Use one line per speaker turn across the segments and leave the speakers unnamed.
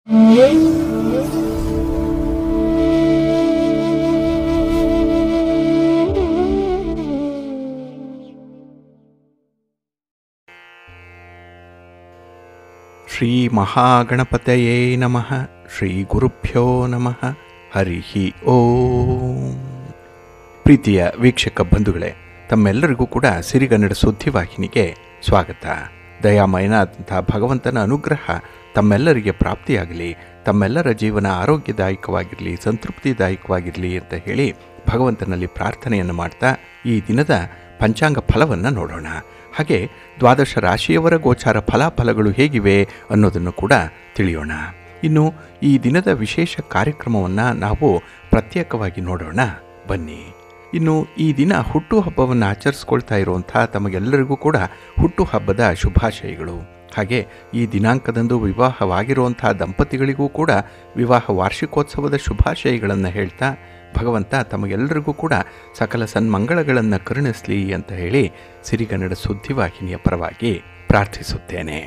ಶ್ರೀ ಮಹಾಗಣಪತಯೇ ನಮಃ. ಶ್ರೀ ಗುರುಭ್ಯೋ ನಮಃ. ಹರಿ ಓಂ. ಪ್ರೀತಿಯ ವೀಕ್ಷಕ ಬಂಧುಗಳೇ, ತಮ್ಮೆಲ್ಲರಿಗೂ ಕೂಡ ಸಿರಿಗನ್ನಡ ಸುದ್ದಿವಾಹಿನಿಗೆ ಸ್ವಾಗತ. ದಯಾಮಯನಾದಂಥ ಭಗವಂತನ ಅನುಗ್ರಹ ತಮ್ಮೆಲ್ಲರಿಗೆ ಪ್ರಾಪ್ತಿಯಾಗಲಿ, ತಮ್ಮೆಲ್ಲರ ಜೀವನ ಆರೋಗ್ಯದಾಯಕವಾಗಿರಲಿ, ಸಂತೃಪ್ತಿದಾಯಕವಾಗಿರಲಿ ಅಂತ ಹೇಳಿ ಭಗವಂತನಲ್ಲಿ ಪ್ರಾರ್ಥನೆಯನ್ನು ಮಾಡ್ತಾ ಈ ದಿನದ ಪಂಚಾಂಗ ಫಲವನ್ನು ನೋಡೋಣ. ಹಾಗೆ ದ್ವಾದಶ ರಾಶಿಯವರ ಗೋಚಾರ ಫಲಾಫಲಗಳು ಹೇಗಿವೆ ಅನ್ನೋದನ್ನು ಕೂಡ ತಿಳಿಯೋಣ. ಇನ್ನು ಈ ದಿನದ ವಿಶೇಷ ಕಾರ್ಯಕ್ರಮವನ್ನು ನಾವು ಪ್ರತ್ಯೇಕವಾಗಿ ನೋಡೋಣ ಬನ್ನಿ. ಇನ್ನು ಈ ದಿನ ಹುಟ್ಟುಹಬ್ಬವನ್ನು ಆಚರಿಸ್ಕೊಳ್ತಾ ಇರುವಂಥ ತಮಗೆಲ್ಲರಿಗೂ ಕೂಡ ಹುಟ್ಟುಹಬ್ಬದ ಶುಭಾಶಯಗಳು. ಹಾಗೆ ಈ ದಿನಾಂಕದಂದು ವಿವಾಹವಾಗಿರುವಂಥ ದಂಪತಿಗಳಿಗೂ ಕೂಡ ವಿವಾಹ ವಾರ್ಷಿಕೋತ್ಸವದ ಶುಭಾಶಯಗಳನ್ನು ಹೇಳ್ತಾ ಭಗವಂತ ತಮಗೆಲ್ಲರಿಗೂ ಕೂಡ ಸಕಲ ಸನ್ಮಂಗಳಗಳನ್ನು ಕರುಣಿಸಲಿ ಅಂತ ಹೇಳಿ ಸಿರಿಗನ್ನಡ ಸುದ್ದಿವಾಹಿನಿಯ ಪರವಾಗಿ ಪ್ರಾರ್ಥಿಸುತ್ತೇನೆ.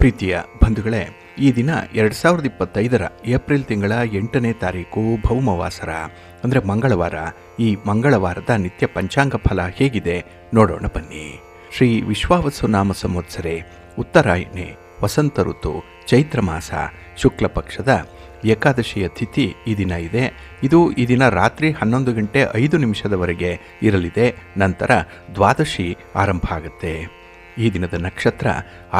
ಪ್ರೀತಿಯ ಬಂಧುಗಳೇ, ಈ ದಿನ 2025 ಏಪ್ರಿಲ್ ತಿಂಗಳ 8ನೇ ತಾರೀಕು ಭೌಮವಾಸರ ಅಂದರೆ ಮಂಗಳವಾರ. ಈ ಮಂಗಳವಾರದ ನಿತ್ಯ ಪಂಚಾಂಗ ಫಲ ಹೇಗಿದೆ ನೋಡೋಣ ಬನ್ನಿ. ಶ್ರೀ ವಿಶ್ವಾವಸು ನಾಮ ಸಂವತ್ಸರೆ, ಉತ್ತರಾಯಣೆ, ವಸಂತ ಋತು, ಚೈತ್ರ ಮಾಸ, ಶುಕ್ಲ ಪಕ್ಷದ ಏಕಾದಶಿಯ ತಿಥಿ ಈ ದಿನ ಇದೆ. ಇದು ಈ ದಿನ ರಾತ್ರಿ 11 ಗಂಟೆ 5 ನಿಮಿಷದವರೆಗೆ ಇರಲಿದೆ. ನಂತರ ದ್ವಾದಶಿ ಆರಂಭ ಆಗುತ್ತೆ. ಈ ದಿನದ ನಕ್ಷತ್ರ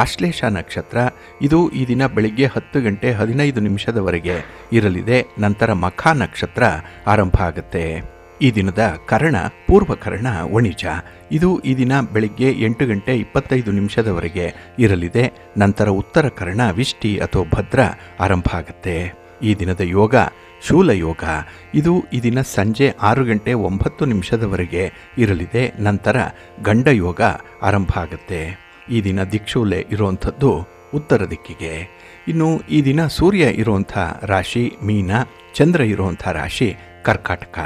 ಆಶ್ಲೇಷ ನಕ್ಷತ್ರ. ಇದು ಈ ದಿನ ಬೆಳಿಗ್ಗೆ 10 ಗಂಟೆ 15 ನಿಮಿಷದವರೆಗೆ ಇರಲಿದೆ. ನಂತರ ಮಖಾ ನಕ್ಷತ್ರ ಆರಂಭ ಆಗುತ್ತೆ. ಈ ದಿನದ ಕರ್ಣ ಪೂರ್ವಕರ್ಣ ವಣಿಜ. ಇದು ಈ ದಿನ ಬೆಳಿಗ್ಗೆ 8 ಗಂಟೆ 25 ನಿಮಿಷದವರೆಗೆ ಇರಲಿದೆ. ನಂತರ ಉತ್ತರ ಕರ್ಣ ವಿಷ್ಟಿ ಅಥವಾ ಭದ್ರ ಆರಂಭ ಆಗುತ್ತೆ. ಈ ದಿನದ ಯೋಗ ಶೂಲ ಯೋಗ. ಇದು ಈ ದಿನ ಸಂಜೆ 6 ಗಂಟೆ 9 ನಿಮಿಷದವರೆಗೆ ಇರಲಿದೆ. ನಂತರ ಗಂಡ ಯೋಗ ಆರಂಭ ಆಗುತ್ತೆ. ಈ ದಿನ ದಿಕ್ಷೂಲೆ ಇರುವಂಥದ್ದು ಉತ್ತರ ದಿಕ್ಕಿಗೆ. ಇನ್ನು ಈ ದಿನ ಸೂರ್ಯ ಇರುವಂಥ ರಾಶಿ ಮೀನ, ಚಂದ್ರ ಇರುವಂಥ ರಾಶಿ ಕರ್ಕಾಟಕ.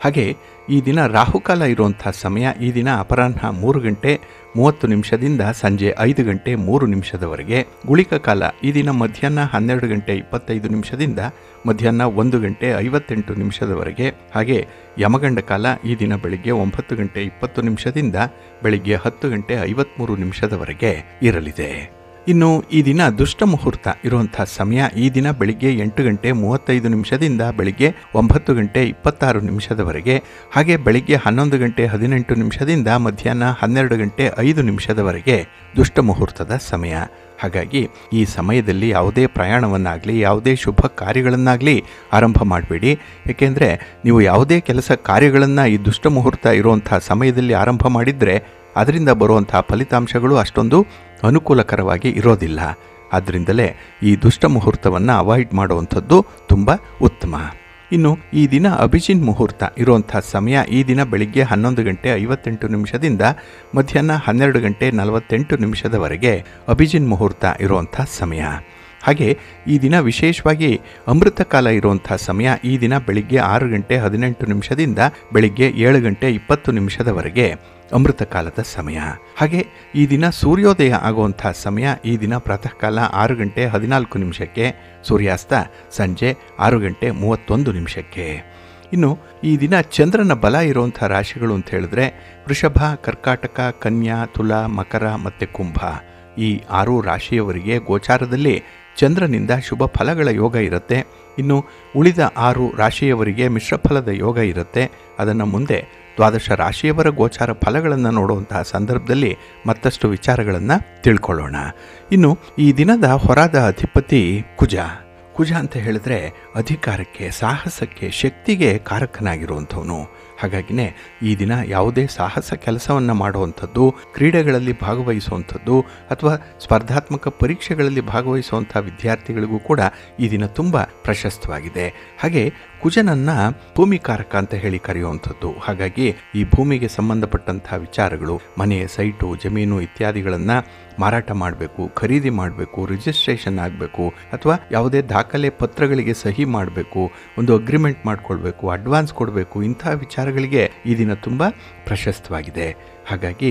ಹಾಗೆ ಈ ದಿನ ರಾಹುಕಾಲ ಇರುವಂಥ ಸಮಯ ಈ ದಿನ ಅಪರಾಹ್ನ 3 ಗಂಟೆ 30 ನಿಮಿಷದಿಂದ ಸಂಜೆ 5 ಗಂಟೆ 3 ನಿಮಿಷದವರೆಗೆ. ಗುಳಿಕ ಕಾಲ ಈ ದಿನ ಮಧ್ಯಾಹ್ನ 12 ಗಂಟೆ 25 ನಿಮಿಷದಿಂದ ಮಧ್ಯಾಹ್ನ 1 ಗಂಟೆ 58 ನಿಮಿಷದವರೆಗೆ. ಹಾಗೆ ಯಮಗಂಡ ಕಾಲ ಈ ದಿನ ಬೆಳಿಗ್ಗೆ 9 ಗಂಟೆ 20 ನಿಮಿಷದಿಂದ ಬೆಳಿಗ್ಗೆ 10 ಗಂಟೆ 53 ನಿಮಿಷದವರೆಗೆ ಇರಲಿದೆ. ಇನ್ನು ಈ ದಿನ ದುಷ್ಟ ಮುಹೂರ್ತ ಇರುವಂಥ ಸಮಯ ಈ ದಿನ ಬೆಳಿಗ್ಗೆ 8 ಗಂಟೆ 35 ನಿಮಿಷದಿಂದ ಬೆಳಿಗ್ಗೆ 9 ಗಂಟೆ 26 ನಿಮಿಷದವರೆಗೆ. ಹಾಗೆ ಬೆಳಿಗ್ಗೆ 11 ಗಂಟೆ 18 ನಿಮಿಷದಿಂದ ಮಧ್ಯಾಹ್ನ 12 ಗಂಟೆ 5 ನಿಮಿಷದವರೆಗೆ ದುಷ್ಟ ಮುಹೂರ್ತದ ಸಮಯ. ಹಾಗಾಗಿ ಈ ಸಮಯದಲ್ಲಿ ಯಾವುದೇ ಪ್ರಯಾಣವನ್ನಾಗಲಿ ಯಾವುದೇ ಶುಭ ಕಾರ್ಯಗಳನ್ನಾಗಲಿ ಆರಂಭ ಮಾಡಬೇಡಿ. ಏಕೆಂದರೆ ನೀವು ಯಾವುದೇ ಕೆಲಸ ಕಾರ್ಯಗಳನ್ನು ಈ ದುಷ್ಟ ಮುಹೂರ್ತ ಇರುವಂಥ ಸಮಯದಲ್ಲಿ ಆರಂಭ ಮಾಡಿದರೆ ಅದರಿಂದ ಬರುವಂಥ ಫಲಿತಾಂಶಗಳು ಅಷ್ಟೊಂದು ಅನುಕೂಲಕರವಾಗಿ ಇರೋದಿಲ್ಲ. ಆದ್ದರಿಂದಲೇ ಈ ದುಷ್ಟ ಮುಹೂರ್ತವನ್ನು ಅವಾಯ್ಡ್ ಮಾಡುವಂಥದ್ದು ತುಂಬ ಉತ್ತಮ. ಇನ್ನು ಈ ದಿನ ಅಭಿಜಿನ್ ಮುಹೂರ್ತ ಇರುವಂಥ ಸಮಯ ಈ ದಿನ ಬೆಳಿಗ್ಗೆ 11 ಗಂಟೆ 58 ನಿಮಿಷದಿಂದ ಮಧ್ಯಾಹ್ನ 12 ಗಂಟೆ 48 ನಿಮಿಷದವರೆಗೆ ಅಭಿಜಿನ್ ಮುಹೂರ್ತ ಇರುವಂಥ ಸಮಯ. ಹಾಗೆ ಈ ದಿನ ವಿಶೇಷವಾಗಿ ಅಮೃತ ಕಾಲ ಇರುವಂಥ ಸಮಯ ಈ ದಿನ ಬೆಳಿಗ್ಗೆ 6 ಗಂಟೆ 18 ನಿಮಿಷದಿಂದ ಬೆಳಿಗ್ಗೆ 7 ಗಂಟೆ 20 ನಿಮಿಷದವರೆಗೆ ಅಮೃತ ಕಾಲದ ಸಮಯ. ಹಾಗೆ ಈ ದಿನ ಸೂರ್ಯೋದಯ ಆಗುವಂಥ ಸಮಯ ಈ ದಿನ ಪ್ರಾತಃ ಕಾಲ 6 ಗಂಟೆ 14 ನಿಮಿಷಕ್ಕೆ, ಸೂರ್ಯಾಸ್ತ ಸಂಜೆ 6 ಗಂಟೆ 31 ನಿಮಿಷಕ್ಕೆ. ಇನ್ನು ಈ ದಿನ ಚಂದ್ರನ ಬಲ ಇರುವಂಥ ರಾಶಿಗಳು ಅಂತ ಹೇಳಿದ್ರೆ ವೃಷಭ, ಕರ್ಕಾಟಕ, ಕನ್ಯಾ, ತುಲಾ, ಮಕರ ಮತ್ತು ಕುಂಭ. ಈ 6 ರಾಶಿಯವರಿಗೆ ಗೋಚಾರದಲ್ಲಿ ಚಂದ್ರನಿಂದ ಶುಭ ಫಲಗಳ ಯೋಗ ಇರುತ್ತೆ. ಇನ್ನು ಉಳಿದ 6 ರಾಶಿಯವರಿಗೆ ಮಿಶ್ರಫಲದ ಯೋಗ ಇರುತ್ತೆ. ಅದನ್ನು ಮುಂದೆ ದ್ವಾದಶ ರಾಶಿಯವರ ಗೋಚಾರ ಫಲಗಳನ್ನು ನೋಡುವಂತಹ ಸಂದರ್ಭದಲ್ಲಿ ಮತ್ತಷ್ಟು ವಿಚಾರಗಳನ್ನು ತಿಳ್ಕೊಳ್ಳೋಣ. ಇನ್ನು ಈ ದಿನದ ಹೊರಾದ ಅಧಿಪತಿ ಕುಜ. ಕುಜ ಅಂತ ಹೇಳಿದ್ರೆ ಅಧಿಕಾರಕ್ಕೆ, ಸಾಹಸಕ್ಕೆ, ಶಕ್ತಿಗೆ ಕಾರಕನಾಗಿರುವಂಥವನು. ಹಾಗಾಗಿನೇ ಈ ದಿನ ಯಾವುದೇ ಸಾಹಸ ಕೆಲಸವನ್ನು ಮಾಡುವಂಥದ್ದು, ಕ್ರೀಡೆಗಳಲ್ಲಿ ಭಾಗವಹಿಸುವಂಥದ್ದು ಅಥವಾ ಸ್ಪರ್ಧಾತ್ಮಕ ಪರೀಕ್ಷೆಗಳಲ್ಲಿ ಭಾಗವಹಿಸುವಂಥ ವಿದ್ಯಾರ್ಥಿಗಳಿಗೂ ಕೂಡ ಈ ದಿನ ತುಂಬ ಪ್ರಶಸ್ತವಾಗಿದೆ. ಹಾಗೆ ಕುಜನನ್ನು ಭೂಮಿಕಾರಕ ಅಂತ ಹೇಳಿ ಕರೆಯುವಂಥದ್ದು. ಹಾಗಾಗಿ ಈ ಭೂಮಿಗೆ ಸಂಬಂಧಪಟ್ಟಂಥ ವಿಚಾರಗಳು, ಮನೆ, ಸೈಟು, ಜಮೀನು ಇತ್ಯಾದಿಗಳನ್ನು ಮಾರಾಟ ಮಾಡಬೇಕು, ಖರೀದಿ ಮಾಡಬೇಕು, ರಿಜಿಸ್ಟ್ರೇಷನ್ ಆಗಬೇಕು, ಅಥವಾ ಯಾವುದೇ ದಾಖಲೆ ಪತ್ರಗಳಿಗೆ ಸಹಿ ಮಾಡಬೇಕು, ಒಂದು ಅಗ್ರಿಮೆಂಟ್ ಮಾಡ್ಕೊಳ್ಬೇಕು, ಅಡ್ವಾನ್ಸ್ ಕೊಡಬೇಕು, ಇಂಥ ವಿಚಾರಗಳಿಗೆ ಈ ದಿನ ತುಂಬ ಪ್ರಶಸ್ತವಾಗಿದೆ. ಹಾಗಾಗಿ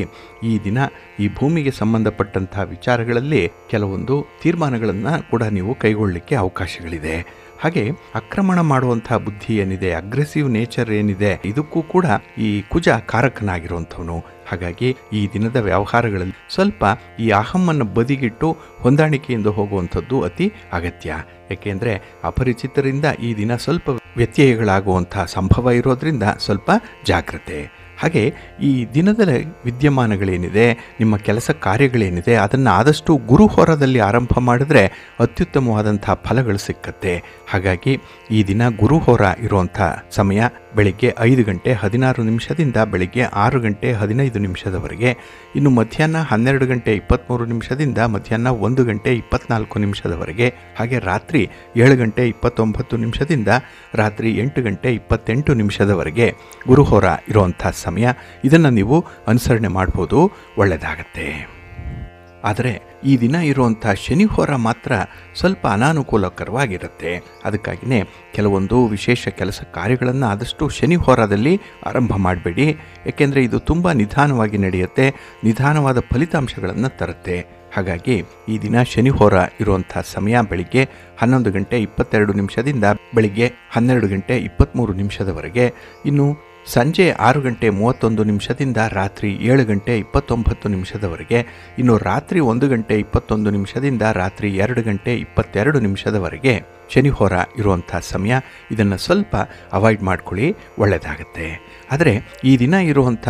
ಈ ದಿನ ಈ ಭೂಮಿಗೆ ಸಂಬಂಧಪಟ್ಟಂತಹ ವಿಚಾರಗಳಲ್ಲಿ ಕೆಲವೊಂದು ತೀರ್ಮಾನಗಳನ್ನು ಕೂಡ ನೀವು ಕೈಗೊಳ್ಳಲಿಕ್ಕೆ ಅವಕಾಶಗಳಿದೆ. ಹಾಗೆ ಆಕ್ರಮಣ ಮಾಡುವಂತಹ ಬುದ್ಧಿ ಏನಿದೆ, ಅಗ್ರೆಸಿವ್ ನೇಚರ್ ಏನಿದೆ, ಇದಕ್ಕೂ ಕೂಡ ಈ ಕುಜ ಕಾರಕನಾಗಿರುವಂಥವನು. ಹಾಗಾಗಿ ಈ ದಿನದ ವ್ಯವಹಾರಗಳಲ್ಲಿ ಸ್ವಲ್ಪ ಈ ಅಹಮ್ಮನ್ನು ಬದಿಗಿಟ್ಟು ಹೊಂದಾಣಿಕೆಯಿಂದ ಹೋಗುವಂಥದ್ದು ಅತಿ ಅಗತ್ಯ. ಯಾಕೆಂದರೆ ಅಪರಿಚಿತರಿಂದ ಈ ದಿನ ಸ್ವಲ್ಪ ವ್ಯತ್ಯಯಗಳಾಗುವಂಥ ಸಂಭವ ಇರೋದ್ರಿಂದ ಸ್ವಲ್ಪ ಜಾಗ್ರತೆ. ಹಾಗೆ ಈ ದಿನದ ವಿದ್ಯಮಾನಗಳೇನಿದೆ, ನಿಮ್ಮ ಕೆಲಸ ಕಾರ್ಯಗಳೇನಿದೆ, ಅದನ್ನು ಆದಷ್ಟು ಗುರುಹೋರದಲ್ಲಿ ಆರಂಭ ಮಾಡಿದ್ರೆ ಅತ್ಯುತ್ತಮವಾದಂಥ ಫಲಗಳು ಸಿಕ್ಕತ್ತೆ. ಹಾಗಾಗಿ ಈ ದಿನ ಗುರುಹೋರ ಇರುವಂಥ ಸಮಯ ಬೆಳಿಗ್ಗೆ 5:16 ಬೆಳಿಗ್ಗೆ 6:15 ಇನ್ನು ಮಧ್ಯಾಹ್ನ 12:23 ಮಧ್ಯಾಹ್ನ 1:24 ಹಾಗೆ ರಾತ್ರಿ 7:29 ರಾತ್ರಿ 8:28 ಗುರುಹೋರ ಇರುವಂಥ ಸಮಯ. ಇದನ್ನು ನೀವು ಅನುಸರಣೆ ಮಾಡ್ಬೋದು, ಒಳ್ಳೆಯದಾಗತ್ತೆ. ಆದರೆ ಈ ದಿನ ಇರುವಂಥ ಶನಿಹೋರ ಮಾತ್ರ ಸ್ವಲ್ಪ ಅನಾನುಕೂಲಕರವಾಗಿರುತ್ತೆ. ಅದಕ್ಕಾಗಿಯೇ ಕೆಲವೊಂದು ವಿಶೇಷ ಕೆಲಸ ಕಾರ್ಯಗಳನ್ನು ಆದಷ್ಟು ಶನಿಹೋರದಲ್ಲಿ ಆರಂಭ ಮಾಡಬೇಡಿ. ಏಕೆಂದರೆ ಇದು ತುಂಬ ನಿಧಾನವಾಗಿ ನಡೆಯುತ್ತೆ, ನಿಧಾನವಾದ ಫಲಿತಾಂಶಗಳನ್ನು ತರುತ್ತೆ. ಹಾಗಾಗಿ ಈ ದಿನ ಶನಿಹೋರ ಇರುವಂಥ ಸಮಯ ಬೆಳಿಗ್ಗೆ 11:22 ಬೆಳಿಗ್ಗೆ 12:23 ಇನ್ನು ಸಂಜೆ 6:31 ರಾತ್ರಿ 7:29 ಇನ್ನು ರಾತ್ರಿ 1:21 ರಾತ್ರಿ 2:22 ಶನಿಹೋರ ಇರುವಂಥ ಸಮಯ. ಇದನ್ನು ಸ್ವಲ್ಪ ಅವಾಯ್ಡ್ ಮಾಡ್ಕೊಳ್ಳಿ, ಒಳ್ಳೆಯದಾಗತ್ತೆ. ಆದರೆ ಈ ದಿನ ಇರುವಂಥ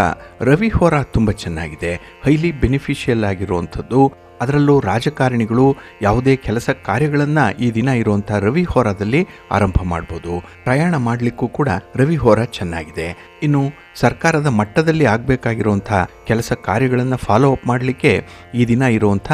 ರವಿಹೋರ ತುಂಬ ಚೆನ್ನಾಗಿದೆ, ಹೈಲಿ ಬೆನಿಫಿಷಿಯಲ್ ಆಗಿರುವಂಥದ್ದು. ಅದರಲ್ಲೂ ರಾಜಕಾರಣಿಗಳು ಯಾವುದೇ ಕೆಲಸ ಕಾರ್ಯಗಳನ್ನು ಈ ದಿನ ಇರುವಂಥ ರವಿಹೋರದಲ್ಲಿ ಆರಂಭ ಮಾಡ್ಬೋದು. ಪ್ರಯಾಣ ಮಾಡಲಿಕ್ಕೂ ಕೂಡ ರವಿಹೋರ ಚೆನ್ನಾಗಿದೆ. ಇನ್ನು ಸರ್ಕಾರದ ಮಟ್ಟದಲ್ಲಿ ಆಗಬೇಕಾಗಿರುವಂಥ ಕೆಲಸ ಕಾರ್ಯಗಳನ್ನು ಫಾಲೋ ಅಪ್ ಮಾಡಲಿಕ್ಕೆ ಈ ದಿನ ಇರುವಂಥ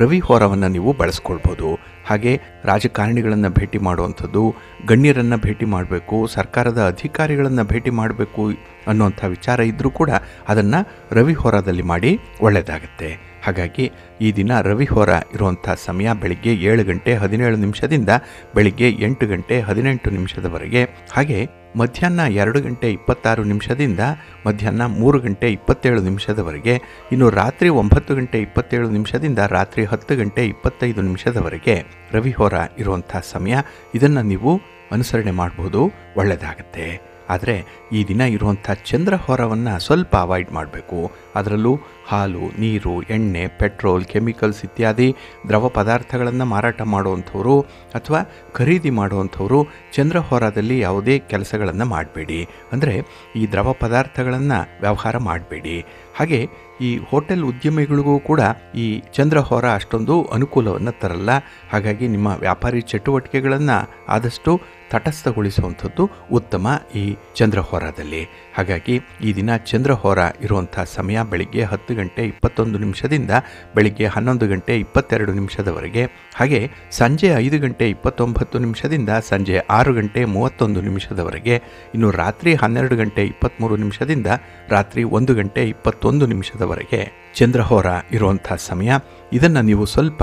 ರವಿಹೋರವನ್ನು ನೀವು ಬಳಸ್ಕೊಳ್ಬೋದು. ಹಾಗೆ ರಾಜಕಾರಣಿಗಳನ್ನು ಭೇಟಿ ಮಾಡುವಂಥದ್ದು, ಗಣ್ಯರನ್ನು ಭೇಟಿ ಮಾಡಬೇಕು, ಸರ್ಕಾರದ ಅಧಿಕಾರಿಗಳನ್ನು ಭೇಟಿ ಮಾಡಬೇಕು ಅನ್ನುವಂಥ ವಿಚಾರ ಇದ್ದರೂ ಕೂಡ ಅದನ್ನು ರವಿಹೋರದಲ್ಲಿ ಮಾಡಿ, ಒಳ್ಳೆಯದಾಗತ್ತೆ. ಹಾಗಾಗಿ ಈ ದಿನ ರವಿಹೋರ ಇರುವಂಥ ಸಮಯ ಬೆಳಿಗ್ಗೆ 7:17 ಬೆಳಿಗ್ಗೆ 8:18 ಹಾಗೆ ಮಧ್ಯಾಹ್ನ 2:26 ಮಧ್ಯಾಹ್ನ 3:27 ಇನ್ನು ರಾತ್ರಿ 9:27 ರಾತ್ರಿ 10:25 ರವಿಹೋರ ಇರುವಂಥ ಸಮಯ. ಇದನ್ನು ನೀವು ಅನುಸರಣೆ ಮಾಡ್ಬೋದು, ಒಳ್ಳೆಯದಾಗತ್ತೆ. ಆದರೆ ಈ ದಿನ ಇರುವಂಥ ಚಂದ್ರಹೋರವನ್ನು ಸ್ವಲ್ಪ ಅವಾಯ್ಡ್ ಮಾಡಬೇಕು. ಅದರಲ್ಲೂ ಹಾಲು, ನೀರು, ಎಣ್ಣೆ, ಪೆಟ್ರೋಲ್, ಕೆಮಿಕಲ್ಸ್ ಇತ್ಯಾದಿ ದ್ರವ ಪದಾರ್ಥಗಳನ್ನು ಮಾರಾಟ ಮಾಡುವಂಥವರು ಅಥವಾ ಖರೀದಿ ಮಾಡುವಂಥವರು ಚಂದ್ರಹೋರದಲ್ಲಿ ಯಾವುದೇ ಕೆಲಸಗಳನ್ನು ಮಾಡಬೇಡಿ. ಅಂದರೆ ಈ ದ್ರವ ಪದಾರ್ಥಗಳನ್ನು ವ್ಯವಹಾರ ಮಾಡಬೇಡಿ. ಹಾಗೆ ಈ ಹೋಟೆಲ್ ಉದ್ಯಮಿಗಳಿಗೂ ಕೂಡ ಈ ಚಂದ್ರಹೋರ ಅಷ್ಟೊಂದು ಅನುಕೂಲವನ್ನು ತರಲ್ಲ. ಹಾಗಾಗಿ ನಿಮ್ಮ ವ್ಯಾಪಾರಿ ಚಟುವಟಿಕೆಗಳನ್ನು ಆದಷ್ಟು ತಟಸ್ಥಗೊಳಿಸುವಂಥದ್ದು ಉತ್ತಮ ಈ ಚಂದ್ರಹೋರದಲ್ಲಿ. ಹಾಗಾಗಿ ಈ ದಿನ ಚಂದ್ರಹೋರ ಇರುವಂಥ ಸಮಯ ಬೆಳಿಗ್ಗೆ 10:21 ಬೆಳಿಗ್ಗೆ 11:22 ಹಾಗೆ ಸಂಜೆ 5:29 ಸಂಜೆ 6:31 ಇನ್ನು ರಾತ್ರಿ 12:23 ರಾತ್ರಿ 1:21 ಚಂದ್ರಹೋರ ಇರುವಂಥ ಸಮಯ. ಇದನ್ನು ನೀವು ಸ್ವಲ್ಪ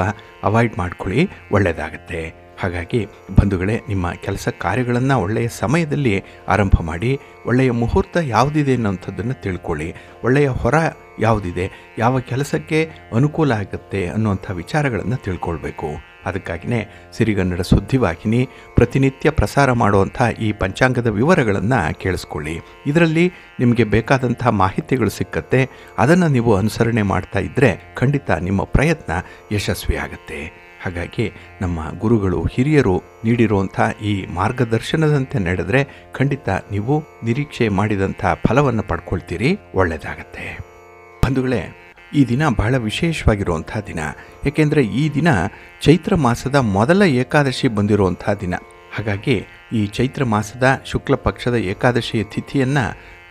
ಅವಾಯ್ಡ್ ಮಾಡ್ಕೊಳ್ಳಿ, ಒಳ್ಳೆಯದಾಗತ್ತೆ. ಹಾಗಾಗಿ ಬಂಧುಗಳೇ, ನಿಮ್ಮ ಕೆಲಸ ಕಾರ್ಯಗಳನ್ನು ಒಳ್ಳೆಯ ಸಮಯದಲ್ಲಿ ಆರಂಭ ಮಾಡಿ, ಒಳ್ಳೆಯ ಮುಹೂರ್ತ ಯಾವುದಿದೆ ಅನ್ನೋಂಥದ್ದನ್ನು ತಿಳ್ಕೊಳ್ಳಿ, ಒಳ್ಳೆಯ ಹೊರ ಯಾವುದಿದೆ, ಯಾವ ಕೆಲಸಕ್ಕೆ ಅನುಕೂಲ ಆಗುತ್ತೆ ಅನ್ನುವಂಥ ವಿಚಾರಗಳನ್ನು ತಿಳ್ಕೊಳ್ಬೇಕು. ಅದಕ್ಕಾಗಿಯೇ ಸಿರಿಗನ್ನಡ ಸುದ್ದಿವಾಹಿನಿ ಪ್ರತಿನಿತ್ಯ ಪ್ರಸಾರ ಮಾಡುವಂಥ ಈ ಪಂಚಾಂಗದ ವಿವರಗಳನ್ನು ಕೇಳಿಸ್ಕೊಳ್ಳಿ. ಇದರಲ್ಲಿ ನಿಮಗೆ ಬೇಕಾದಂಥ ಮಾಹಿತಿಗಳು ಸಿಕ್ಕತ್ತೆ. ಅದನ್ನು ನೀವು ಅನುಸರಣೆ ಮಾಡ್ತಾ ಇದ್ದರೆ ಖಂಡಿತ ನಿಮ್ಮ ಪ್ರಯತ್ನ ಯಶಸ್ವಿಯಾಗುತ್ತೆ. ಹಾಗಾಗಿ ನಮ್ಮ ಗುರುಗಳು, ಹಿರಿಯರು ನೀಡಿರುವಂಥ ಈ ಮಾರ್ಗದರ್ಶನದಂತೆ ನಡೆದರೆ ಖಂಡಿತ ನೀವು ನಿರೀಕ್ಷೆ ಮಾಡಿದಂಥ ಫಲವನ್ನು ಪಡ್ಕೊಳ್ತೀರಿ, ಒಳ್ಳೆಯದಾಗತ್ತೆ. ಬಂಧುಗಳೇ, ಈ ದಿನ ಬಹಳ ವಿಶೇಷವಾಗಿರುವಂಥ ದಿನ. ಏಕೆಂದರೆ ಈ ದಿನ ಚೈತ್ರ ಮಾಸದ ಮೊದಲ ಏಕಾದಶಿ ಬಂದಿರುವಂಥ ದಿನ. ಹಾಗಾಗಿ ಈ ಚೈತ್ರ ಮಾಸದ ಶುಕ್ಲ ಪಕ್ಷದ ಏಕಾದಶಿಯ ತಿಥಿಯನ್ನು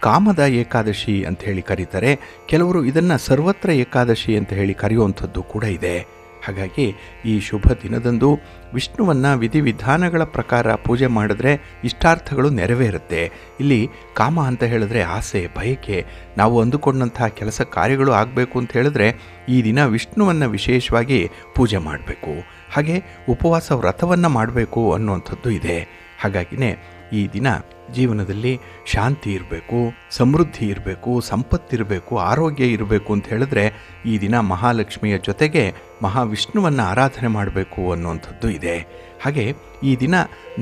ಕಾಮದ ಏಕಾದಶಿ ಅಂತ ಹೇಳಿ ಕರೀತಾರೆ. ಕೆಲವರು ಇದನ್ನು ಸರ್ವತ್ರ ಏಕಾದಶಿ ಅಂತ ಹೇಳಿ ಕರೆಯುವಂಥದ್ದು ಕೂಡ ಇದೆ. ಹಾಗಾಗಿ ಈ ಶುಭ ದಿನದಂದು ವಿಷ್ಣುವನ್ನು ವಿಧಿವಿಧಾನಗಳ ಪ್ರಕಾರ ಪೂಜೆ ಮಾಡಿದ್ರೆ ಇಷ್ಟಾರ್ಥಗಳು ನೆರವೇರುತ್ತೆ. ಇಲ್ಲಿ ಕಾಮ ಅಂತ ಹೇಳಿದ್ರೆ ಆಸೆ, ಬಯಕೆ, ನಾವು ಅಂದುಕೊಂಡಂತಹ ಕೆಲಸ ಕಾರ್ಯಗಳು ಆಗಬೇಕು ಅಂತ ಹೇಳಿದ್ರೆ ಈ ದಿನ ವಿಷ್ಣುವನ್ನು ವಿಶೇಷವಾಗಿ ಪೂಜೆ ಮಾಡಬೇಕು. ಹಾಗೆ ಉಪವಾಸ ವ್ರತವನ್ನು ಮಾಡಬೇಕು ಅನ್ನುವಂಥದ್ದು ಇದೆ. ಹಾಗಾಗಿನೇ ಈ ದಿನ ಜೀವನದಲ್ಲಿ ಶಾಂತಿ ಇರಬೇಕು, ಸಮೃದ್ಧಿ ಇರಬೇಕು, ಸಂಪತ್ತಿರಬೇಕು, ಆರೋಗ್ಯ ಇರಬೇಕು ಅಂತ ಹೇಳಿದ್ರೆ ಈ ದಿನ ಮಹಾಲಕ್ಷ್ಮಿಯ ಜೊತೆಗೆ ಮಹಾವಿಷ್ಣುವನ್ನು ಆರಾಧನೆ ಮಾಡಬೇಕು ಅನ್ನುವಂಥದ್ದು ಇದೆ. ಹಾಗೆ ಈ ದಿನ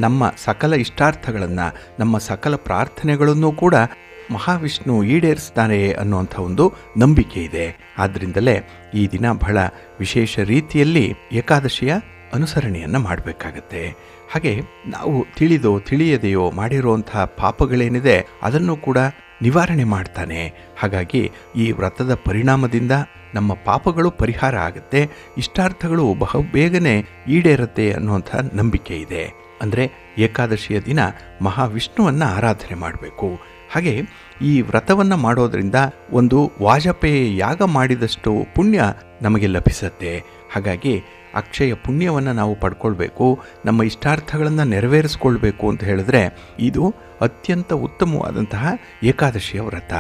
ನಮ್ಮ ಸಕಲ ಇಷ್ಟಾರ್ಥಗಳನ್ನು, ನಮ್ಮ ಸಕಲ ಪ್ರಾರ್ಥನೆಗಳನ್ನು ಕೂಡ ಮಹಾವಿಷ್ಣು ಈಡೇರಿಸ್ತಾನೆ ಅನ್ನುವಂಥ ಒಂದು ನಂಬಿಕೆ ಇದೆ. ಆದ್ದರಿಂದಲೇ ಈ ದಿನ ಬಹಳ ವಿಶೇಷ ರೀತಿಯಲ್ಲಿ ಏಕಾದಶಿಯ ಅನುಸರಣೆಯನ್ನು ಮಾಡಬೇಕಾಗತ್ತೆ. ಹಾಗೆ ನಾವು ತಿಳಿದೋ ತಿಳಿಯದೆಯೋ ಮಾಡಿರುವಂತಹ ಪಾಪಗಳೇನಿದೆ ಅದನ್ನು ಕೂಡ ನಿವಾರಣೆ ಮಾಡ್ತಾನೆ. ಹಾಗಾಗಿ ಈ ವ್ರತದ ಪರಿಣಾಮದಿಂದ ನಮ್ಮ ಪಾಪಗಳು ಪರಿಹಾರ ಆಗುತ್ತೆ, ಇಷ್ಟಾರ್ಥಗಳು ಬಹುಬೇಗನೆ ಈಡೇರುತ್ತೆ ಅನ್ನುವಂಥ ನಂಬಿಕೆ ಇದೆ. ಅಂದರೆ ಏಕಾದಶಿಯ ದಿನ ಮಹಾವಿಷ್ಣುವನ್ನು ಆರಾಧನೆ ಮಾಡಬೇಕು. ಹಾಗೆ ಈ ವ್ರತವನ್ನು ಮಾಡೋದರಿಂದ ಒಂದು ವಾಜಪೇಯಿ ಯಾಗ ಮಾಡಿದಷ್ಟು ಪುಣ್ಯ ನಮಗೆ ಲಭಿಸುತ್ತೆ. ಹಾಗಾಗಿ ಅಕ್ಷಯ ಪುಣ್ಯವನ್ನು ನಾವು ಪಡ್ಕೊಳ್ಬೇಕು, ನಮ್ಮ ಇಷ್ಟಾರ್ಥಗಳನ್ನು ನೆರವೇರಿಸ್ಕೊಳ್ಬೇಕು ಅಂತ ಹೇಳಿದ್ರೆ ಇದು ಅತ್ಯಂತ ಉತ್ತಮವಾದಂತಹ ಏಕಾದಶಿಯ ವ್ರತ.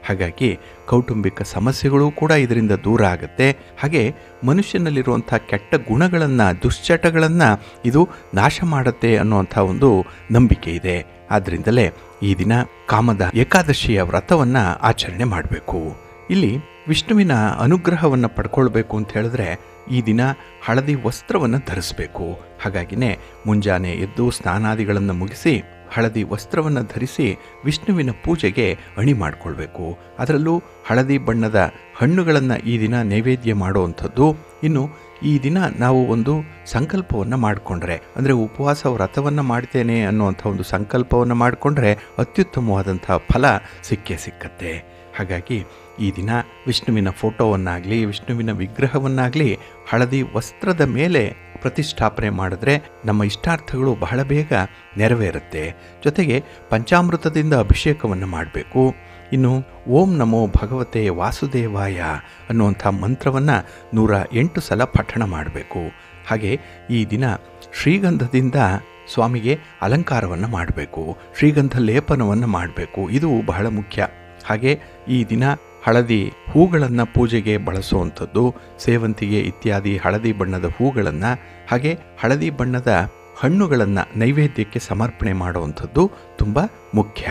ಹಾಗಾಗಿ ಕೌಟುಂಬಿಕ ಸಮಸ್ಯೆಗಳು ಕೂಡ ಇದರಿಂದ ದೂರ ಆಗುತ್ತೆ. ಹಾಗೆ ಮನುಷ್ಯನಲ್ಲಿರುವಂಥ ಕೆಟ್ಟ ಗುಣಗಳನ್ನು, ದುಶ್ಚಟಗಳನ್ನು ಇದು ನಾಶ ಮಾಡುತ್ತೆ ಅನ್ನುವಂಥ ಒಂದು ನಂಬಿಕೆ ಇದೆ. ಆದ್ದರಿಂದಲೇ ಈ ದಿನ ಕಾಮದ ಏಕಾದಶಿಯ ವ್ರತವನ್ನು ಆಚರಣೆ ಮಾಡಬೇಕು. ಇಲ್ಲಿ ವಿಷ್ಣುವಿನ ಅನುಗ್ರಹವನ್ನು ಪಡ್ಕೊಳ್ಬೇಕು ಅಂತ ಹೇಳಿದ್ರೆ ಈ ದಿನ ಹಳದಿ ವಸ್ತ್ರವನ್ನು ಧರಿಸಬೇಕು. ಹಾಗಾಗಿನೇ ಮುಂಜಾನೆ ಎದ್ದು ಸ್ನಾನಾದಿಗಳನ್ನು ಮುಗಿಸಿ ಹಳದಿ ವಸ್ತ್ರವನ್ನು ಧರಿಸಿ ವಿಷ್ಣುವಿನ ಪೂಜೆಗೆ ಅಣಿ ಮಾಡಿಕೊಳ್ಬೇಕು. ಅದರಲ್ಲೂ ಹಳದಿ ಬಣ್ಣದ ಹಣ್ಣುಗಳನ್ನು ಈ ದಿನ ನೈವೇದ್ಯ ಮಾಡುವಂಥದ್ದು. ಇನ್ನು ಈ ದಿನ ನಾವು ಒಂದು ಸಂಕಲ್ಪವನ್ನು ಮಾಡಿಕೊಂಡ್ರೆ, ಅಂದರೆ ಉಪವಾಸ ವ್ರತವನ್ನು ಮಾಡ್ತೇನೆ ಅನ್ನುವಂಥ ಒಂದು ಸಂಕಲ್ಪವನ್ನು ಮಾಡಿಕೊಂಡ್ರೆ ಅತ್ಯುತ್ತಮವಾದಂಥ ಫಲ ಸಿಕ್ಕೇ ಸಿಕ್ಕತ್ತೆ. ಹಾಗಾಗಿ ಈ ದಿನ ವಿಷ್ಣುವಿನ ಫೋಟೋವನ್ನಾಗಲಿ, ವಿಷ್ಣುವಿನ ವಿಗ್ರಹವನ್ನಾಗಲಿ ಹಳದಿ ವಸ್ತ್ರದ ಮೇಲೆ ಪ್ರತಿಷ್ಠಾಪನೆ ಮಾಡಿದ್ರೆ ನಮ್ಮ ಇಷ್ಟಾರ್ಥಗಳು ಬಹಳ ಬೇಗ ನೆರವೇರುತ್ತೆ. ಜೊತೆಗೆ ಪಂಚಾಮೃತದಿಂದ ಅಭಿಷೇಕವನ್ನು ಮಾಡಬೇಕು. ಇನ್ನು ಓಂ ನಮೋ ಭಗವತೆ ವಾಸುದೇವಾಯ ಅನ್ನುವಂಥ ಮಂತ್ರವನ್ನು 108 ಸಲ ಪಠಣ ಮಾಡಬೇಕು. ಹಾಗೆ ಈ ದಿನ ಶ್ರೀಗಂಧದಿಂದ ಸ್ವಾಮಿಗೆ ಅಲಂಕಾರವನ್ನು ಮಾಡಬೇಕು, ಶ್ರೀಗಂಧ ಲೇಪನವನ್ನು ಮಾಡಬೇಕು. ಇದು ಬಹಳ ಮುಖ್ಯ. ಹಾಗೆ ಈ ದಿನ ಹಳದಿ ಹೂಗಳನ್ನು ಪೂಜೆಗೆ ಬಳಸುವಂಥದ್ದು, ಸೇವಂತಿಗೆ ಇತ್ಯಾದಿ ಹಳದಿ ಬಣ್ಣದ ಹೂಗಳನ್ನು, ಹಾಗೆ ಹಳದಿ ಬಣ್ಣದ ಹಣ್ಣುಗಳನ್ನು ನೈವೇದ್ಯಕ್ಕೆ ಸಮರ್ಪಣೆ ಮಾಡುವಂಥದ್ದು ತುಂಬ ಮುಖ್ಯ.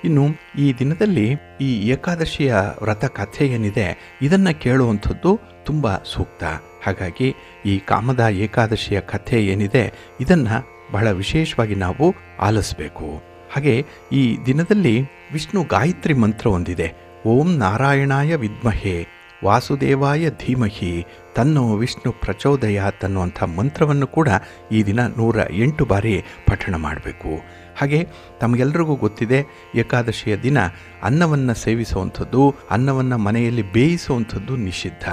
ಇನ್ನು ಈ ದಿನದಲ್ಲಿ ಈ ಏಕಾದಶಿಯ ವ್ರತ ಕಥೆ ಏನಿದೆ ಇದನ್ನು ಕೇಳುವಂಥದ್ದು ತುಂಬ ಸೂಕ್ತ. ಹಾಗಾಗಿ ಈ ಕಾಮದ ಏಕಾದಶಿಯ ಕಥೆ ಏನಿದೆ ಇದನ್ನು ಬಹಳ ವಿಶೇಷವಾಗಿ ನಾವು ಆಲಿಸಬೇಕು. ಹಾಗೆ ಈ ದಿನದಲ್ಲಿ ವಿಷ್ಣು ಗಾಯತ್ರಿ ಮಂತ್ರ ಒಂದಿದೆ. ಓಂ ನಾರಾಯಣಾಯ ವಿದ್ಮಹೇ ವಾಸುದೇವಾಯ ಧೀಮಹಿ ತನ್ನೋ ವಿಷ್ಣು ಪ್ರಚೋದಯಾತ್ ಅನ್ನುವಂಥ ಮಂತ್ರವನ್ನು ಕೂಡ ಈ ದಿನ 108 ಬಾರಿ ಪಠಣ ಮಾಡಬೇಕು. ಹಾಗೆ ತಮಗೆಲ್ಲರಿಗೂ ಗೊತ್ತಿದೆ, ಏಕಾದಶಿಯ ದಿನ ಅನ್ನವನ್ನು ಸೇವಿಸುವಂಥದ್ದು, ಅನ್ನವನ್ನು ಮನೆಯಲ್ಲಿ ಬೇಯಿಸುವಂಥದ್ದು ನಿಷಿದ್ಧ.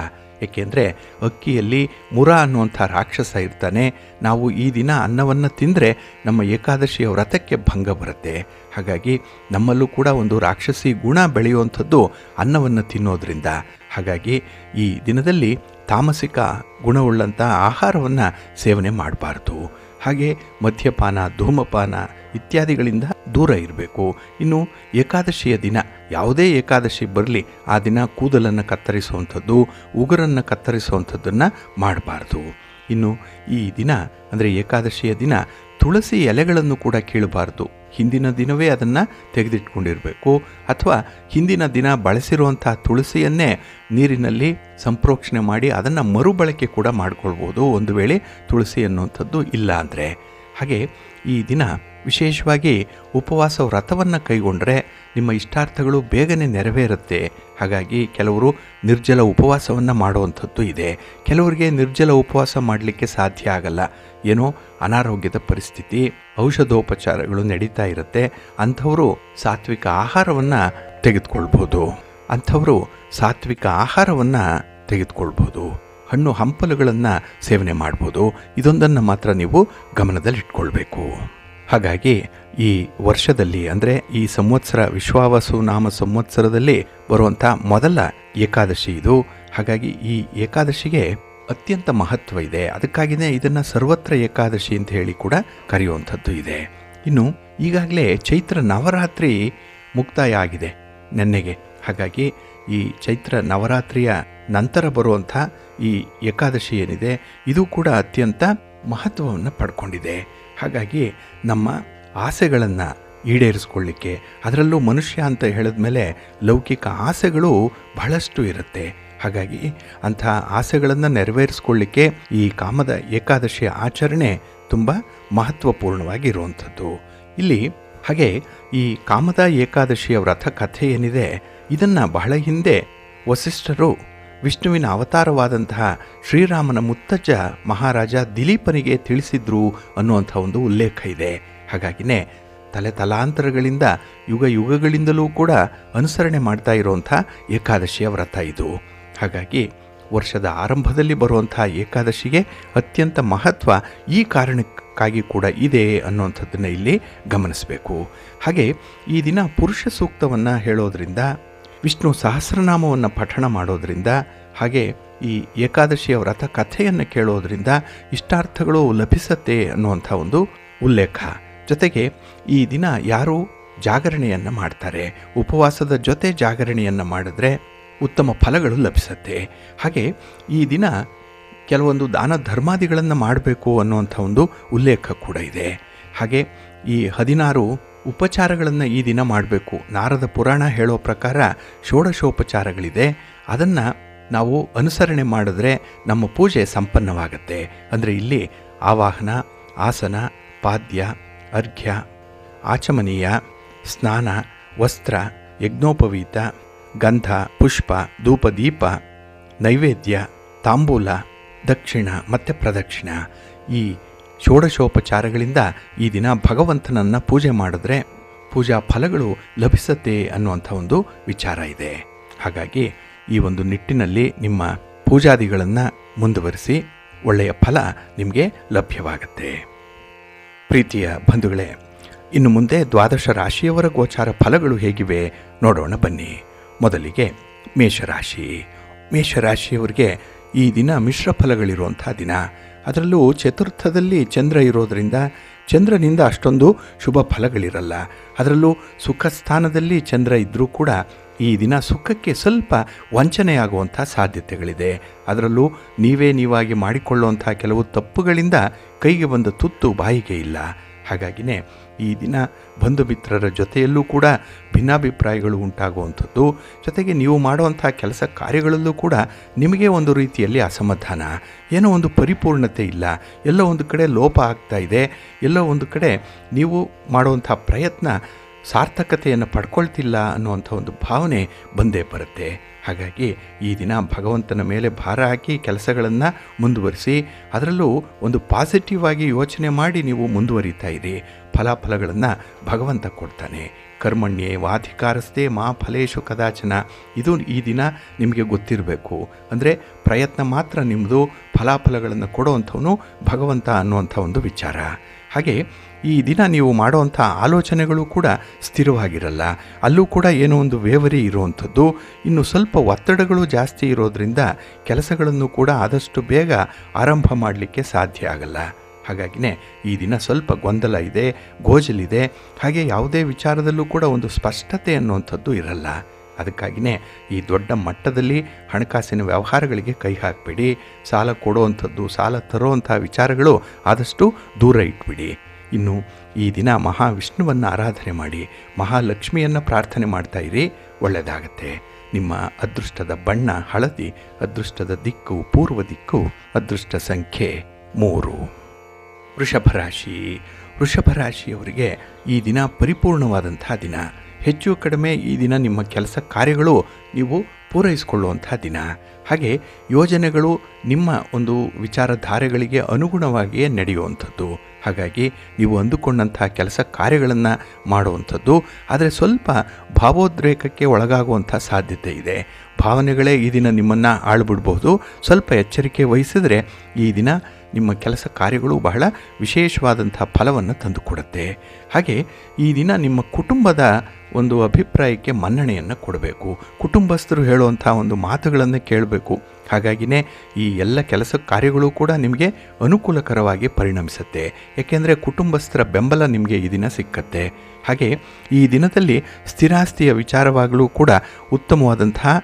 ಏಕೆಂದರೆ ಅಕ್ಕಿಯಲ್ಲಿ ಮುರ ಅನ್ನುವಂಥ ರಾಕ್ಷಸ ಇರ್ತಾನೆ. ನಾವು ಈ ದಿನ ಅನ್ನವನ್ನು ತಿಂದರೆ ನಮ್ಮ ಏಕಾದಶಿಯ ವ್ರತಕ್ಕೆ ಭಂಗ ಬರುತ್ತೆ. ಹಾಗಾಗಿ ನಮ್ಮಲ್ಲೂ ಕೂಡ ಒಂದು ರಾಕ್ಷಸಿ ಗುಣ ಬೆಳೆಯುವಂಥದ್ದು ಅನ್ನವನ್ನು ತಿನ್ನೋದ್ರಿಂದ. ಹಾಗಾಗಿ ಈ ದಿನದಲ್ಲಿ ತಾಮಸಿಕ ಗುಣವುಳ್ಳಂಥ ಆಹಾರವನ್ನು ಸೇವನೆ ಮಾಡಬಾರ್ದು. ಹಾಗೆ ಮದ್ಯಪಾನ, ಧೂಮಪಾನ ಇತ್ಯಾದಿಗಳಿಂದ ದೂರ ಇರಬೇಕು. ಇನ್ನು ಏಕಾದಶಿಯ ದಿನ ಯಾವುದೇ ಏಕಾದಶಿ ಬರಲಿ ಆ ದಿನ ಕೂದಲನ್ನು ಕತ್ತರಿಸುವಂಥದ್ದು, ಉಗುರನ್ನು ಕತ್ತರಿಸುವಂಥದ್ದನ್ನು ಮಾಡಬಾರ್ದು. ಇನ್ನು ಈ ದಿನ ಅಂದರೆ ಏಕಾದಶಿಯ ದಿನ ತುಳಸಿ ಎಲೆಗಳನ್ನು ಕೂಡ ಕೀಳಬಾರ್ದು. ಹಿಂದಿನ ದಿನವೇ ಅದನ್ನು ತೆಗೆದಿಟ್ಕೊಂಡಿರಬೇಕು. ಅಥವಾ ಹಿಂದಿನ ದಿನ ಬಳಸಿರುವಂಥ ತುಳಸಿಯನ್ನೇ ನೀರಿನಲ್ಲಿ ಸಂಪ್ರೋಕ್ಷಣೆ ಮಾಡಿ ಅದನ್ನು ಮರುಬಳಕೆ ಕೂಡ ಮಾಡಿಕೊಳ್ಬೋದು, ಒಂದು ವೇಳೆ ತುಳಸಿ ಅನ್ನುವಂಥದ್ದು ಇಲ್ಲ ಅಂದರೆ. ಹಾಗೆ ಈ ದಿನ ವಿಶೇಷವಾಗಿ ಉಪವಾಸ ವ್ರತವನ್ನು ಕೈಗೊಂಡ್ರೆ ನಿಮ್ಮ ಇಷ್ಟಾರ್ಥಗಳು ಬೇಗನೆ ನೆರವೇರುತ್ತೆ. ಹಾಗಾಗಿ ಕೆಲವರು ನಿರ್ಜಲ ಉಪವಾಸವನ್ನು ಮಾಡುವಂಥದ್ದು ಇದೆ. ಕೆಲವರಿಗೆ ನಿರ್ಜಲ ಉಪವಾಸ ಮಾಡಲಿಕ್ಕೆ ಸಾಧ್ಯ ಆಗಲ್ಲ, ಏನೋ ಅನಾರೋಗ್ಯದ ಪರಿಸ್ಥಿತಿ, ಔಷಧೋಪಚಾರಗಳು ನಡೀತಾ ಇರುತ್ತೆ. ಅಂಥವರು ಸಾತ್ವಿಕ ಆಹಾರವನ್ನು ತೆಗೆದುಕೊಳ್ಬೋದು. ಹಣ್ಣು ಹಂಪಲುಗಳನ್ನು ಸೇವನೆ ಮಾಡ್ಬೋದು. ಇದೊಂದನ್ನು ಮಾತ್ರ ನೀವು ಗಮನದಲ್ಲಿಟ್ಕೊಳ್ಬೇಕು. ಹಾಗಾಗಿ ಈ ವರ್ಷದಲ್ಲಿ ಅಂದರೆ ಈ ಸಂವತ್ಸರ ವಿಶ್ವಾವಸು ನಾಮ ಸಂವತ್ಸರದಲ್ಲಿ ಬರುವಂಥ ಮೊದಲ ಏಕಾದಶಿ ಇದು. ಹಾಗಾಗಿ ಈ ಏಕಾದಶಿಗೆ ಅತ್ಯಂತ ಮಹತ್ವ ಇದೆ. ಅದಕ್ಕಾಗಿಯೇ ಇದನ್ನು ಸರ್ವತ್ರ ಏಕಾದಶಿ ಅಂತ ಹೇಳಿ ಕೂಡ ಕರೆಯುವಂಥದ್ದು ಇದೆ. ಇನ್ನು ಈಗಾಗಲೇ ಚೈತ್ರ ನವರಾತ್ರಿ ಮುಕ್ತಾಯ ಆಗಿದೆ ನೆನ್ನೆಗೆ. ಹಾಗಾಗಿ ಈ ಚೈತ್ರ ನವರಾತ್ರಿಯ ನಂತರ ಬರುವಂಥ ಈ ಏಕಾದಶಿ ಏನಿದೆ ಇದು ಕೂಡ ಅತ್ಯಂತ ಮಹತ್ವವನ್ನು ಪಡ್ಕೊಂಡಿದೆ. ಹಾಗಾಗಿ ನಮ್ಮ ಆಸೆಗಳನ್ನು ಈಡೇರಿಸ್ಕೊಳ್ಳಿಕ್ಕೆ, ಅದರಲ್ಲೂ ಮನುಷ್ಯ ಅಂತ ಹೇಳಿದ್ಮೇಲೆ ಲೌಕಿಕ ಆಸೆಗಳು ಬಹಳಷ್ಟು ಇರುತ್ತೆ. ಹಾಗಾಗಿ ಅಂಥ ಆಸೆಗಳನ್ನು ನೆರವೇರಿಸ್ಕೊಳ್ಳಿಕ್ಕೆ ಈ ಕಾಮದ ಏಕಾದಶಿಯ ಆಚರಣೆ ತುಂಬ ಮಹತ್ವಪೂರ್ಣವಾಗಿರುವಂಥದ್ದು. ಇಲ್ಲಿ ಹಾಗೆ ಈ ಕಾಮದ ಏಕಾದಶಿಯ ವ್ರತ ಕಥೆ ಏನಿದೆ ಇದನ್ನು ಬಹಳ ಹಿಂದೆ ವಸಿಷ್ಠರು ವಿಷ್ಣುವಿನ ಅವತಾರವಾದಂತಹ ಶ್ರೀರಾಮನ ಮುತ್ತಜ್ಜ ಮಹಾರಾಜ ದಿಲೀಪನಿಗೆ ತಿಳಿಸಿದ್ರು ಅನ್ನುವಂಥ ಒಂದು ಉಲ್ಲೇಖ ಇದೆ. ಹಾಗಾಗಿನೇ ತಲಾಂತರಗಳಿಂದ ಯುಗಗಳಿಂದಲೂ ಕೂಡ ಅನುಸರಣೆ ಮಾಡ್ತಾ ಇರುವಂಥ ಏಕಾದಶಿಯ ವ್ರತ ಇದು. ಹಾಗಾಗಿ ವರ್ಷದ ಆರಂಭದಲ್ಲಿ ಬರುವಂಥ ಏಕಾದಶಿಗೆ ಅತ್ಯಂತ ಮಹತ್ವ ಈ ಕಾರಣಕ್ಕಾಗಿ ಕೂಡ ಇದೆ ಅನ್ನುವಂಥದ್ದನ್ನು ಇಲ್ಲಿ ಗಮನಿಸಬೇಕು. ಹಾಗೆ ಈ ದಿನ ಪುರುಷ ಸೂಕ್ತವನ್ನು ಹೇಳೋದ್ರಿಂದ, ವಿಷ್ಣು ಸಹಸ್ರನಾಮವನ್ನು ಪಠಣ ಮಾಡೋದ್ರಿಂದ, ಹಾಗೆ ಈ ಏಕಾದಶಿಯ ವ್ರತ ಕಥೆಯನ್ನು ಕೇಳೋದ್ರಿಂದ ಇಷ್ಟಾರ್ಥಗಳು ಲಭಿಸತ್ತೆ ಅನ್ನುವಂಥ ಒಂದು ಉಲ್ಲೇಖ. ಜೊತೆಗೆ ಈ ದಿನ ಯಾರು ಜಾಗರಣೆಯನ್ನು ಮಾಡ್ತಾರೆ, ಉಪವಾಸದ ಜೊತೆ ಜಾಗರಣೆಯನ್ನು ಮಾಡಿದ್ರೆ ಉತ್ತಮ ಫಲಗಳು ಲಭಿಸುತ್ತೆ. ಹಾಗೆ ಈ ದಿನ ಕೆಲವೊಂದು ದಾನ ಧರ್ಮಾದಿಗಳನ್ನು ಮಾಡಬೇಕು ಅನ್ನುವಂಥ ಒಂದು ಉಲ್ಲೇಖ ಕೂಡ ಇದೆ. ಹಾಗೆ ಈ 16 ಉಪಚಾರಗಳನ್ನು ಈ ದಿನ ಮಾಡಬೇಕು. ನಾರದ ಪುರಾಣ ಹೇಳೋ ಪ್ರಕಾರ ಷೋಡಶೋಪಚಾರಗಳಿದೆ. ಅದನ್ನು ನಾವು ಅನುಸರಣೆ ಮಾಡಿದ್ರೆ ನಮ್ಮ ಪೂಜೆ ಸಂಪನ್ನವಾಗುತ್ತೆ. ಅಂದರೆ ಇಲ್ಲಿ ಆವಾಹನ, ಆಸನ, ಪಾದ್ಯ, ಅರ್ಘ್ಯ, ಆಚಮನೀಯ, ಸ್ನಾನ, ವಸ್ತ್ರ, ಯಜ್ಞೋಪವೀತ, ಗಂಧ, ಪುಷ್ಪ, ಧೂಪ, ದೀಪ, ನೈವೇದ್ಯ, ತಾಂಬೂಲ, ದಕ್ಷಿಣ ಮತ್ತು ಪ್ರದಕ್ಷಿಣ, ಈ ಷೋಡಶೋಪಚಾರಗಳಿಂದ ಈ ದಿನ ಭಗವಂತನನ್ನು ಪೂಜೆ ಮಾಡಿದ್ರೆ ಪೂಜಾ ಫಲಗಳು ಲಭಿಸುತ್ತೆ ಅನ್ನುವಂಥ ಒಂದು ವಿಚಾರ ಇದೆ. ಹಾಗಾಗಿ ಈ ಒಂದು ನಿಟ್ಟಿನಲ್ಲಿ ನಿಮ್ಮ ಪೂಜಾದಿಗಳನ್ನು ಮುಂದುವರಿಸಿ ಒಳ್ಳೆಯ ಫಲ ನಿಮಗೆ ಲಭ್ಯವಾಗುತ್ತೆ. ಪ್ರೀತಿಯ ಬಂಧುಗಳೇ, ಇನ್ನು ಮುಂದೆ ದ್ವಾದಶ ರಾಶಿಯವರ ಗೋಚಾರ ಫಲಗಳು ಹೇಗಿವೆ ನೋಡೋಣ ಬನ್ನಿ. ಮೊದಲಿಗೆ ಮೇಷರಾಶಿ. ಮೇಷರಾಶಿಯವರಿಗೆ ಈ ದಿನ ಮಿಶ್ರ ಫಲಗಳಿರುವಂಥ ದಿನ. ಅದರಲ್ಲೂ ಚತುರ್ಥದಲ್ಲಿ ಚಂದ್ರ ಇರೋದರಿಂದ ಚಂದ್ರನಿಂದ ಅಷ್ಟೊಂದು ಶುಭ ಫಲಗಳಿರಲ್ಲ. ಅದರಲ್ಲೂ ಸುಖ ಸ್ಥಾನದಲ್ಲಿ ಚಂದ್ರ ಇದ್ದರೂ ಕೂಡ ಈ ದಿನ ಸುಖಕ್ಕೆ ಸ್ವಲ್ಪ ವಂಚನೆಯಾಗುವಂಥ ಸಾಧ್ಯತೆಗಳಿದೆ. ಅದರಲ್ಲೂ ನೀವಾಗಿ ಮಾಡಿಕೊಳ್ಳುವಂಥ ಕೆಲವು ತಪ್ಪುಗಳಿಂದ ಕೈಗೆ ಬಂದ ತುತ್ತು ಬಾಯಿಗೆ ಇಲ್ಲ. ಹಾಗಾಗಿನೇ ಈ ದಿನ ಬಂಧು ಮಿತ್ರರ ಜೊತೆಯಲ್ಲೂ ಕೂಡ ಭಿನ್ನಾಭಿಪ್ರಾಯಗಳು ಉಂಟಾಗುವಂಥದ್ದು. ಜೊತೆಗೆ ನೀವು ಮಾಡುವಂಥ ಕೆಲಸ ಕಾರ್ಯಗಳಲ್ಲೂ ಕೂಡ ನಿಮಗೆ ಒಂದು ರೀತಿಯಲ್ಲಿ ಅಸಮಾಧಾನ, ಏನೋ ಒಂದು ಪರಿಪೂರ್ಣತೆ ಇಲ್ಲ, ಎಲ್ಲೋ ಒಂದು ಕಡೆ ಲೋಪ ಆಗ್ತಾ ಇದೆ, ಎಲ್ಲೋ ಒಂದು ಕಡೆ ನೀವು ಮಾಡುವಂಥ ಪ್ರಯತ್ನ ಸಾರ್ಥಕತೆಯನ್ನು ಪಡ್ಕೊಳ್ತಿಲ್ಲ ಅನ್ನುವಂಥ ಒಂದು ಭಾವನೆ ಬಂದೇ ಬರುತ್ತೆ. ಹಾಗಾಗಿ ಈ ದಿನ ಭಗವಂತನ ಮೇಲೆ ಭಾರ ಹಾಕಿ ಕೆಲಸಗಳನ್ನು ಮುಂದುವರಿಸಿ, ಅದರಲ್ಲೂ ಒಂದು ಪಾಸಿಟಿವ್ ಆಗಿ ಯೋಚನೆ ಮಾಡಿ ನೀವು ಮುಂದುವರಿತಾ ಇರಿ. ಫಲಾಫಲಗಳನ್ನು ಭಗವಂತ ಕೊಡ್ತಾನೆ. ಕರ್ಮಣ್ಯೇ ವಾಧಿಕಾರಸ್ಥೆ ಮಾ ಫಲೇಶು ಕದಾಚನ, ಇದು ಈ ದಿನ ನಿಮಗೆ ಗೊತ್ತಿರಬೇಕು. ಅಂದರೆ ಪ್ರಯತ್ನ ಮಾತ್ರ ನಿಮ್ಮದು, ಫಲಾಫಲಗಳನ್ನು ಕೊಡುವಂಥವನು ಭಗವಂತ ಅನ್ನುವಂಥ ಒಂದು ವಿಚಾರ. ಹಾಗೆ ಈ ದಿನ ನೀವು ಮಾಡುವಂಥ ಆಲೋಚನೆಗಳು ಕೂಡ ಸ್ಥಿರವಾಗಿರಲ್ಲ, ಅಲ್ಲೂ ಕೂಡ ಏನೋ ಒಂದು ವೇವರಿ ಇರುವಂಥದ್ದು. ಇನ್ನು ಸ್ವಲ್ಪ ಒತ್ತಡಗಳು ಜಾಸ್ತಿ ಇರೋದರಿಂದ ಕೆಲಸಗಳನ್ನು ಕೂಡ ಆದಷ್ಟು ಬೇಗ ಆರಂಭ ಮಾಡಲಿಕ್ಕೆ ಸಾಧ್ಯ ಆಗಲ್ಲ. ಹಾಗಾಗಿನೇ ಈ ದಿನ ಸ್ವಲ್ಪ ಗೊಂದಲ ಇದೆ, ಗೋಜಲಿದೆ. ಹಾಗೆ ಯಾವುದೇ ವಿಚಾರದಲ್ಲೂ ಕೂಡ ಒಂದು ಸ್ಪಷ್ಟತೆ ಅನ್ನುವಂಥದ್ದು ಇರಲ್ಲ. ಅದಕ್ಕಾಗಿಯೇ ಈ ದೊಡ್ಡ ಮಟ್ಟದಲ್ಲಿ ಹಣಕಾಸಿನ ವ್ಯವಹಾರಗಳಿಗೆ ಕೈ ಹಾಕಬೇಡಿ. ಸಾಲ ಕೊಡುವಂಥದ್ದು, ಸಾಲ ತರುವಂಥ ವಿಚಾರಗಳು ಆದಷ್ಟು ದೂರ ಇಟ್ಬಿಡಿ. ಇನ್ನು ಈ ದಿನ ಮಹಾವಿಷ್ಣುವನ್ನು ಆರಾಧನೆ ಮಾಡಿ, ಮಹಾಲಕ್ಷ್ಮಿಯನ್ನು ಪ್ರಾರ್ಥನೆ ಮಾಡ್ತಾ ಇರಿ, ಒಳ್ಳೆಯದಾಗತ್ತೆ. ನಿಮ್ಮ ಅದೃಷ್ಟದ ಬಣ್ಣ ಹಳದಿ, ಅದೃಷ್ಟದ ದಿಕ್ಕು ಪೂರ್ವ ದಿಕ್ಕು, ಅದೃಷ್ಟ ಸಂಖ್ಯೆ 3. ವೃಷಭರಾಶಿ. ವೃಷಭರಾಶಿಯವರಿಗೆ ಈ ದಿನ ಪರಿಪೂರ್ಣವಾದಂಥ ದಿನ. ಹೆಚ್ಚು ಕಡಿಮೆ ಈ ದಿನ ನಿಮ್ಮ ಕೆಲಸ ಕಾರ್ಯಗಳು ನೀವು ಪೂರೈಸಿಕೊಳ್ಳುವಂಥ ದಿನ. ಹಾಗೆ ಯೋಜನೆಗಳು ನಿಮ್ಮ ಒಂದು ವಿಚಾರಧಾರೆಗಳಿಗೆ ಅನುಗುಣವಾಗಿಯೇ ನಡೆಯುವಂಥದ್ದು. ಹಾಗಾಗಿ ನೀವು ಅಂದುಕೊಂಡಂಥ ಕೆಲಸ ಕಾರ್ಯಗಳನ್ನು ಮಾಡುವಂಥದ್ದು. ಆದರೆ ಸ್ವಲ್ಪ ಭಾವೋದ್ರೇಕಕ್ಕೆ ಒಳಗಾಗುವಂಥ ಸಾಧ್ಯತೆ ಇದೆ. ಭಾವನೆಗಳೇ ಈ ದಿನ ನಿಮ್ಮನ್ನು ಆಳ್ಬಿಡ್ಬೋದು. ಸ್ವಲ್ಪ ಎಚ್ಚರಿಕೆ ವಹಿಸಿದರೆ ಈ ದಿನ ನಿಮ್ಮ ಕೆಲಸ ಕಾರ್ಯಗಳು ಬಹಳ ವಿಶೇಷವಾದಂಥ ಫಲವನ್ನು ತಂದುಕೊಡುತ್ತೆ. ಹಾಗೆ ಈ ದಿನ ನಿಮ್ಮ ಕುಟುಂಬದ ಒಂದು ಅಭಿಪ್ರಾಯಕ್ಕೆ ಮನ್ನಣೆಯನ್ನು ಕೊಡಬೇಕು. ಕುಟುಂಬಸ್ಥರು ಹೇಳುವಂಥ ಒಂದು ಮಾತುಗಳನ್ನು ಕೇಳಬೇಕು. ಹಾಗಾಗಿನೇ ಈ ಎಲ್ಲ ಕೆಲಸ ಕಾರ್ಯಗಳು ಕೂಡ ನಿಮಗೆ ಅನುಕೂಲಕರವಾಗಿ ಪರಿಣಮಿಸುತ್ತೆ. ಏಕೆಂದರೆ ಕುಟುಂಬಸ್ಥರ ಬೆಂಬಲ ನಿಮಗೆ ಈ ದಿನ ಸಿಕ್ಕತ್ತೆ. ಹಾಗೆ ಈ ದಿನದಲ್ಲಿ ಸ್ಥಿರಾಸ್ತಿಯ ವಿಚಾರವಾಗಲೂ ಕೂಡ ಉತ್ತಮವಾದಂತಹ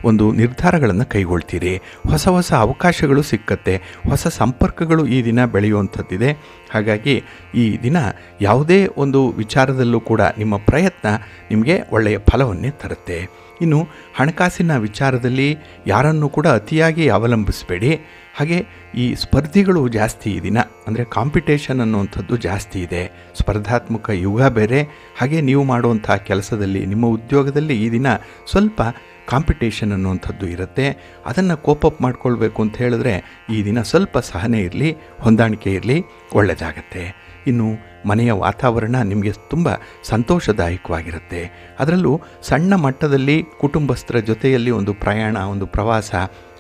ಒಂದು ನಿರ್ಧಾರಗಳನ್ನು ಕೈಗೊಳ್ತೀರಿ. ಹೊಸ ಹೊಸ ಅವಕಾಶಗಳು ಸಿಕ್ಕತ್ತೆ, ಹೊಸ ಸಂಪರ್ಕಗಳು ಈ ದಿನ ಬೆಳೆಯುವಂಥದ್ದಿದೆ. ಹಾಗಾಗಿ ಈ ದಿನ ಯಾವುದೇ ಒಂದು ವಿಚಾರದಲ್ಲೂ ಕೂಡ ನಿಮ್ಮ ಪ್ರಯತ್ನ ನಿಮಗೆ ಒಳ್ಳೆಯ ಫಲವನ್ನೇ ತರುತ್ತೆ. ಇನ್ನು ಹಣಕಾಸಿನ ವಿಚಾರದಲ್ಲಿ ಯಾರನ್ನು ಕೂಡ ಅತಿಯಾಗಿ ಅವಲಂಬಿಸಬೇಡಿ. ಹಾಗೆ ಈ ಸ್ಪರ್ಧಿಗಳು ಜಾಸ್ತಿ ಈ ದಿನ, ಅಂದರೆ ಕಾಂಪಿಟೇಷನ್ ಅನ್ನುವಂಥದ್ದು ಜಾಸ್ತಿ ಇದೆ. ಸ್ಪರ್ಧಾತ್ಮಕ ಯುಗ ಬೇರೆ. ಹಾಗೆ ನೀವು ಮಾಡುವಂಥ ಕೆಲಸದಲ್ಲಿ, ನಿಮ್ಮ ಉದ್ಯೋಗದಲ್ಲಿ ಈ ದಿನ ಸ್ವಲ್ಪ ಕಾಂಪಿಟೇಷನ್ ಅನ್ನುವಂಥದ್ದು ಇರುತ್ತೆ. ಅದನ್ನು ಕೋಪಪ್ ಮಾಡ್ಕೊಳ್ಬೇಕು ಅಂತ ಹೇಳಿದ್ರೆ ಈ ದಿನ ಸ್ವಲ್ಪ ಸಹನೆ ಇರಲಿ, ಹೊಂದಾಣಿಕೆ ಇರಲಿ, ಒಳ್ಳೆಯದಾಗತ್ತೆ. ಇನ್ನು ಮನೆಯ ವಾತಾವರಣ ನಿಮಗೆ ತುಂಬ ಸಂತೋಷದಾಯಕವಾಗಿರುತ್ತೆ. ಅದರಲ್ಲೂ ಸಣ್ಣ ಮಟ್ಟದಲ್ಲಿ ಕುಟುಂಬಸ್ಥರ ಜೊತೆಯಲ್ಲಿ ಒಂದು ಪ್ರಯಾಣ, ಒಂದು ಪ್ರವಾಸ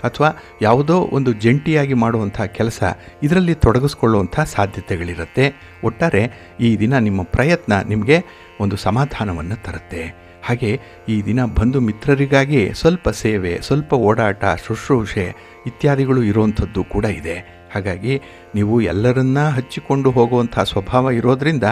ಅಥವಾ ಯಾವುದೋ ಒಂದು ಜಂಟಿಯಾಗಿ ಮಾಡುವಂಥ ಕೆಲಸ, ಇದರಲ್ಲಿ ತೊಡಗಿಸ್ಕೊಳ್ಳುವಂಥ ಸಾಧ್ಯತೆಗಳಿರುತ್ತೆ. ಒಟ್ಟಾರೆ ಈ ದಿನ ನಿಮ್ಮ ಪ್ರಯತ್ನ ನಿಮಗೆ ಒಂದು ಸಮಾಧಾನವನ್ನು ತರುತ್ತೆ. ಹಾಗೆ ಈ ದಿನ ಬಂಧು ಮಿತ್ರರಿಗಾಗಿ ಸ್ವಲ್ಪ ಸೇವೆ, ಸ್ವಲ್ಪ ಓಡಾಟ, ಶುಶ್ರೂಷೆ ಇತ್ಯಾದಿಗಳು ಇರುವಂಥದ್ದು ಕೂಡ ಇದೆ. ಹಾಗಾಗಿ ನೀವು ಎಲ್ಲರನ್ನ ಹಚ್ಚಿಕೊಂಡು ಹೋಗುವಂಥ ಸ್ವಭಾವ ಇರೋದರಿಂದ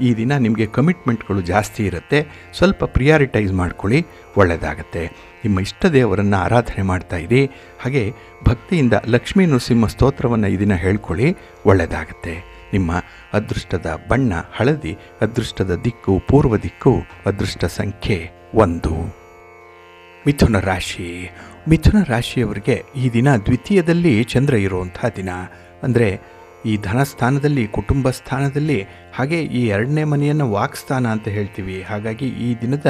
ಈ ದಿನ ನಿಮಗೆ ಕಮಿಟ್ಮೆಂಟ್ಗಳು ಜಾಸ್ತಿ ಇರುತ್ತೆ. ಸ್ವಲ್ಪ ಪ್ರಿಯಾರಿಟೈಸ್ ಮಾಡ್ಕೊಳ್ಳಿ, ಒಳ್ಳೆಯದಾಗತ್ತೆ. ನಿಮ್ಮ ಇಷ್ಟ ದೇವರನ್ನು ಆರಾಧನೆ ಮಾಡ್ತಾ ಇರಿ. ಹಾಗೆ ಭಕ್ತಿಯಿಂದ ಲಕ್ಷ್ಮೀ ನರಸಿಂಹ ಸ್ತೋತ್ರವನ್ನು ಈ ದಿನ ಹೇಳ್ಕೊಳ್ಳಿ, ಒಳ್ಳೆಯದಾಗತ್ತೆ. ನಿಮ್ಮ ಅದೃಷ್ಟದ ಬಣ್ಣ ಹಳದಿ, ಅದೃಷ್ಟದ ದಿಕ್ಕು ಪೂರ್ವ ದಿಕ್ಕು, ಅದೃಷ್ಟ ಸಂಖ್ಯೆ 1. ಮಿಥುನ ರಾಶಿ. ಮಿಥುನ ರಾಶಿಯವರಿಗೆ ಈ ದಿನ ದ್ವಿತೀಯದಲ್ಲಿ ಚಂದ್ರ ಇರುವಂಥ ದಿನ. ಅಂದರೆ ಈ ಧನಸ್ಥಾನದಲ್ಲಿ, ಕುಟುಂಬ ಸ್ಥಾನದಲ್ಲಿ, ಹಾಗೆ ಈ 2ನೇ ಮನೆಯನ್ನು ವಾಕ್ಸ್ಥಾನ ಅಂತ ಹೇಳ್ತೀವಿ. ಹಾಗಾಗಿ ಈ ದಿನದ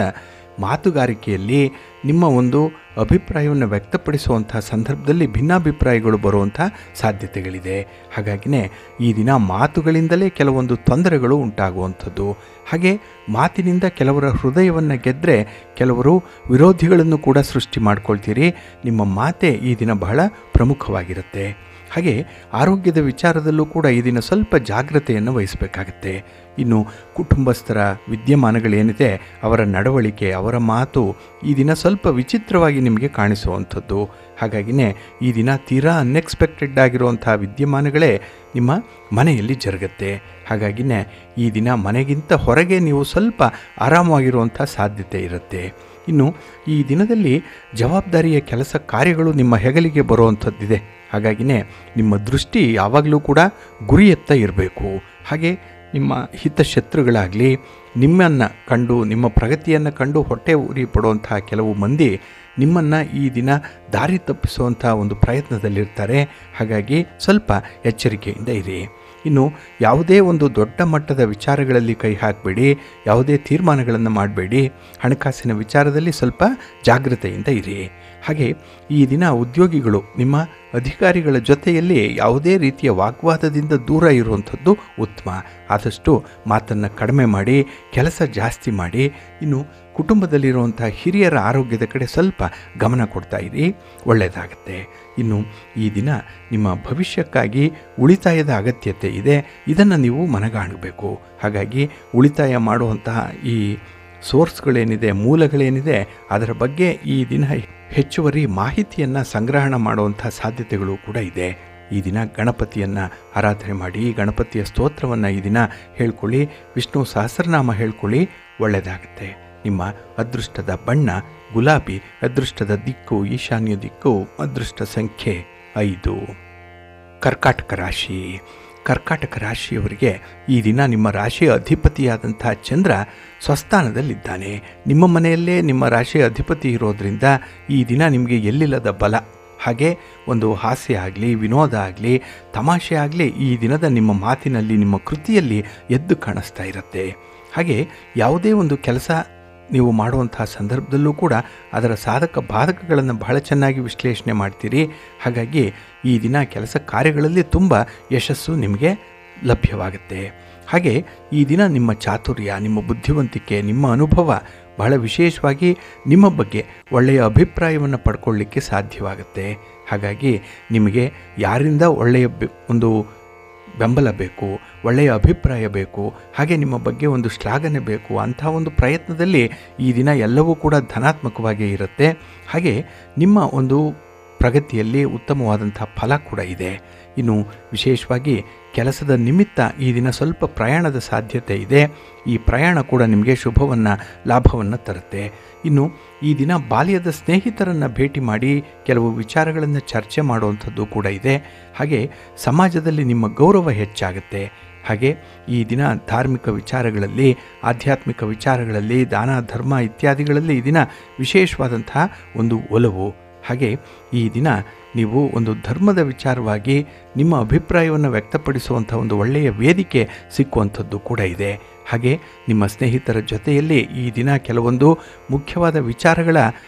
ಮಾತುಗಾರಿಕೆಯಲ್ಲಿ ನಿಮ್ಮ ಒಂದು ಅಭಿಪ್ರಾಯವನ್ನು ವ್ಯಕ್ತಪಡಿಸುವಂಥ ಸಂದರ್ಭದಲ್ಲಿ ಭಿನ್ನಾಭಿಪ್ರಾಯಗಳು ಬರುವಂಥ ಸಾಧ್ಯತೆಗಳಿದೆ. ಹಾಗಾಗಿನೇ ಈ ದಿನ ಮಾತುಗಳಿಂದಲೇ ಕೆಲವೊಂದು ತೊಂದರೆಗಳು ಉಂಟಾಗುವಂಥದ್ದು. ಹಾಗೆ ಮಾತಿನಿಂದ ಕೆಲವರ ಹೃದಯವನ್ನು ಗೆದ್ದರೆ ಕೆಲವರು ವಿರೋಧಿಗಳನ್ನು ಕೂಡ ಸೃಷ್ಟಿ ಮಾಡ್ಕೊಳ್ತೀರಿ. ನಿಮ್ಮ ಮಾತೆ ಈ ದಿನ ಬಹಳ ಪ್ರಮುಖವಾಗಿರುತ್ತೆ. ಹಾಗೆ ಆರೋಗ್ಯದ ವಿಚಾರದಲ್ಲೂ ಕೂಡ ಈ ದಿನ ಸ್ವಲ್ಪ ಜಾಗ್ರತೆಯನ್ನು ವಹಿಸಬೇಕಾಗತ್ತೆ. ಇನ್ನು ಕುಟುಂಬಸ್ಥರ ವಿದ್ಯಮಾನಗಳೇನಿದೆ, ಅವರ ನಡವಳಿಕೆ, ಅವರ ಮಾತು ಈ ದಿನ ಸ್ವಲ್ಪ ವಿಚಿತ್ರವಾಗಿ ನಿಮಗೆ ಕಾಣಿಸುವಂಥದ್ದು. ಹಾಗಾಗಿನೇ ಈ ದಿನ ತೀರಾ ಅನ್ಎಕ್ಸ್ಪೆಕ್ಟೆಡ್ ಆಗಿರುವಂಥ ವಿದ್ಯಮಾನಗಳೇ ನಿಮ್ಮ ಮನೆಯಲ್ಲಿ ಜರುಗತ್ತೆ. ಹಾಗಾಗಿನೇ ಈ ದಿನ ಮನೆಗಿಂತ ಹೊರಗೆ ನೀವು ಸ್ವಲ್ಪ ಆರಾಮವಾಗಿರುವಂಥ ಸಾಧ್ಯತೆ ಇರುತ್ತೆ. ಇನ್ನು ಈ ದಿನದಲ್ಲಿ ಜವಾಬ್ದಾರಿಯ ಕೆಲಸ ಕಾರ್ಯಗಳು ನಿಮ್ಮ ಹೆಗಲಿಗೆ ಬರುವಂಥದ್ದಿದೆ. ಹಾಗಾಗಿನೇ ನಿಮ್ಮ ದೃಷ್ಟಿ ಯಾವಾಗಲೂ ಕೂಡ ಗುರಿಯತ್ತ ಇರಬೇಕು. ಹಾಗೆ ನಿಮ್ಮ ಹಿತಶತ್ರುಗಳಾಗಲಿ, ನಿಮ್ಮನ್ನು ಕಂಡು, ನಿಮ್ಮ ಪ್ರಗತಿಯನ್ನು ಕಂಡು ಹೊಟ್ಟೆ ಉರಿ ಪಡುವಂಥ ಕೆಲವು ಮಂದಿ ನಿಮ್ಮನ್ನು ಈ ದಿನ ದಾರಿ ತಪ್ಪಿಸುವಂಥ ಒಂದು ಪ್ರಯತ್ನದಲ್ಲಿರ್ತಾರೆ. ಹಾಗಾಗಿ ಸ್ವಲ್ಪ ಎಚ್ಚರಿಕೆಯಿಂದ ಇರಿ. ಇನ್ನು ಯಾವುದೇ ಒಂದು ದೊಡ್ಡ ಮಟ್ಟದ ವಿಚಾರಗಳಲ್ಲಿ ಕೈ ಹಾಕಬೇಡಿ, ಯಾವುದೇ ತೀರ್ಮಾನಗಳನ್ನು ಮಾಡಬೇಡಿ. ಹಣಕಾಸಿನ ವಿಚಾರದಲ್ಲಿ ಸ್ವಲ್ಪ ಜಾಗೃತೆಯಿಂದ ಇರಿ. ಹಾಗೆ ಈ ದಿನ ಉದ್ಯೋಗಿಗಳು ನಿಮ್ಮ ಅಧಿಕಾರಿಗಳ ಜೊತೆಯಲ್ಲಿ ಯಾವುದೇ ರೀತಿಯ ವಾಗ್ವಾದದಿಂದ ದೂರ ಇರುವಂಥದ್ದು ಉತ್ತಮ. ಆದಷ್ಟು ಮಾತನ್ನು ಕಡಿಮೆ ಮಾಡಿ, ಕೆಲಸ ಜಾಸ್ತಿ ಮಾಡಿ. ಇನ್ನು ಕುಟುಂಬದಲ್ಲಿರುವಂಥ ಹಿರಿಯರ ಆರೋಗ್ಯದ ಕಡೆ ಸ್ವಲ್ಪ ಗಮನ ಕೊಡ್ತಾ ಇರಿ, ಒಳ್ಳೆಯದಾಗತ್ತೆ. ಇನ್ನು ಈ ದಿನ ನಿಮ್ಮ ಭವಿಷ್ಯಕ್ಕಾಗಿ ಉಳಿತಾಯದ ಅಗತ್ಯತೆ ಇದೆ. ಇದನ್ನು ನೀವು ಮನಗಾಣಬೇಕು. ಹಾಗಾಗಿ ಉಳಿತಾಯ ಮಾಡುವಂತಹ ಈ ಸೋರ್ಸ್ಗಳೇನಿದೆ, ಮೂಲಗಳೇನಿದೆ, ಅದರ ಬಗ್ಗೆ ಈ ದಿನ ಹೆಚ್ಚುವರಿ ಮಾಹಿತಿಯನ್ನು ಸಂಗ್ರಹಣ ಮಾಡುವಂಥ ಸಾಧ್ಯತೆಗಳು ಕೂಡ ಇದೆ. ಈ ದಿನ ಗಣಪತಿಯನ್ನು ಆರಾಧನೆ ಮಾಡಿ, ಗಣಪತಿಯ ಸ್ತೋತ್ರವನ್ನು ಈ ದಿನ ಹೇಳ್ಕೊಳ್ಳಿ, ವಿಷ್ಣು ಸಹಸ್ರನಾಮ ಹೇಳ್ಕೊಳ್ಳಿ, ಒಳ್ಳೆಯದಾಗುತ್ತೆ. ನಿಮ್ಮ ಅದೃಷ್ಟದ ಬಣ್ಣ ಗುಲಾಬಿ, ಅದೃಷ್ಟದ ದಿಕ್ಕು ಈಶಾನ್ಯ ದಿಕ್ಕು, ಅದೃಷ್ಟ ಸಂಖ್ಯೆ 5. ಕರ್ಕಾಟಕ ರಾಶಿ. ಕರ್ಕಾಟಕ ರಾಶಿಯವರಿಗೆ ಈ ದಿನ ನಿಮ್ಮ ರಾಶಿಯ ಅಧಿಪತಿಯಾದಂಥ ಚಂದ್ರ ಸ್ವಸ್ಥಾನದಲ್ಲಿದ್ದಾನೆ. ನಿಮ್ಮ ಮನೆಯಲ್ಲೇ ನಿಮ್ಮ ರಾಶಿಯ ಅಧಿಪತಿ ಇರೋದರಿಂದ ಈ ದಿನ ನಿಮಗೆ ಎಲ್ಲಿಲ್ಲದ ಬಲ. ಹಾಗೆ ಒಂದು ಹಾಸ್ಯ ಆಗಲಿ, ವಿನೋದ ಆಗಲಿ, ತಮಾಷೆ ಆಗಲಿ ಈ ದಿನದ ನಿಮ್ಮ ಮಾತಿನಲ್ಲಿ, ನಿಮ್ಮ ಕೃತಿಯಲ್ಲಿ ಎದ್ದು ಕಾಣಿಸ್ತಾ ಇರುತ್ತೆ. ಹಾಗೆ ಯಾವುದೇ ಒಂದು ಕೆಲಸ ನೀವು ಮಾಡುವಂಥ ಸಂದರ್ಭದಲ್ಲೂ ಕೂಡ ಅದರ ಸಾಧಕ ಬಾಧಕಗಳನ್ನು ಬಹಳ ಚೆನ್ನಾಗಿ ವಿಶ್ಲೇಷಣೆ ಮಾಡ್ತೀರಿ. ಹಾಗಾಗಿ ಈ ದಿನ ಕೆಲಸ ಕಾರ್ಯಗಳಲ್ಲಿ ತುಂಬ ಯಶಸ್ಸು ನಿಮಗೆ ಲಭ್ಯವಾಗುತ್ತೆ. ಹಾಗೆ ಈ ದಿನ ನಿಮ್ಮ ಚಾತುರ್ಯ, ನಿಮ್ಮ ಬುದ್ಧಿವಂತಿಕೆ, ನಿಮ್ಮ ಅನುಭವ ಬಹಳ ವಿಶೇಷವಾಗಿ ನಿಮ್ಮ ಬಗ್ಗೆ ಒಳ್ಳೆಯ ಅಭಿಪ್ರಾಯವನ್ನು ಪಡ್ಕೊಳ್ಳಿಕ್ಕೆ ಸಾಧ್ಯವಾಗುತ್ತೆ. ಹಾಗಾಗಿ ನಿಮಗೆ ಯಾರಿಂದ ಒಳ್ಳೆಯ ಒಂದು ಬೆಂಬಲ ಬೇಕು, ಒಳ್ಳೆಯ ಅಭಿಪ್ರಾಯ ಬೇಕು, ಹಾಗೆ ನಿಮ್ಮ ಬಗ್ಗೆ ಒಂದು ಶ್ಲಾಘನೆ ಬೇಕು. ಅಂಥ ಒಂದು ಪ್ರಯತ್ನದಲ್ಲಿ ಈ ದಿನ ಎಲ್ಲವೂ ಕೂಡ ಧನಾತ್ಮಕವಾಗಿ ಇರುತ್ತೆ. ಹಾಗೆ ನಿಮ್ಮ ಒಂದು ಪ್ರಗತಿಯಲ್ಲಿ ಉತ್ತಮವಾದಂಥ ಫಲ ಕೂಡ ಇದೆ. ಇನ್ನು ವಿಶೇಷವಾಗಿ ಕೆಲಸದ ನಿಮಿತ್ತ ಈ ದಿನ ಸ್ವಲ್ಪ ಪ್ರಯಾಣದ ಸಾಧ್ಯತೆ ಇದೆ. ಈ ಪ್ರಯಾಣ ಕೂಡ ನಿಮಗೆ ಶುಭವನ್ನು ಲಾಭವನ್ನು ತರುತ್ತೆ. ಇನ್ನು ಈ ದಿನ ಬಾಲ್ಯದ ಸ್ನೇಹಿತರನ್ನು ಭೇಟಿ ಮಾಡಿ ಕೆಲವು ವಿಚಾರಗಳನ್ನು ಚರ್ಚೆ ಮಾಡುವಂಥದ್ದು ಕೂಡ ಇದೆ. ಹಾಗೆ ಸಮಾಜದಲ್ಲಿ ನಿಮ್ಮ ಗೌರವ ಹೆಚ್ಚಾಗುತ್ತೆ. ಹಾಗೆ ಈ ದಿನ ಧಾರ್ಮಿಕ ವಿಚಾರಗಳಲ್ಲಿ, ಆಧ್ಯಾತ್ಮಿಕ ವಿಚಾರಗಳಲ್ಲಿ, ದಾನ ಧರ್ಮ ಇತ್ಯಾದಿಗಳಲ್ಲಿ ಈ ದಿನ ವಿಶೇಷವಾದಂತಹ ಒಂದು ಒಲವು. ಹಾಗೆ ಈ ದಿನ ನೀವು ಒಂದು ಧರ್ಮದ ವಿಚಾರವಾಗಿ ನಿಮ್ಮ ಅಭಿಪ್ರಾಯವನ್ನು ವ್ಯಕ್ತಪಡಿಸುವಂಥ ಒಂದು ಒಳ್ಳೆಯ ವೇದಿಕೆ ಸಿಕ್ಕುವಂಥದ್ದು ಕೂಡ ಇದೆ. ಹಾಗೆ ನಿಮ್ಮ ಸ್ನೇಹಿತರ ಜೊತೆಯಲ್ಲಿ ಈ ದಿನ ಕೆಲವೊಂದು ಮುಖ್ಯವಾದ ವಿಚಾರಗಳ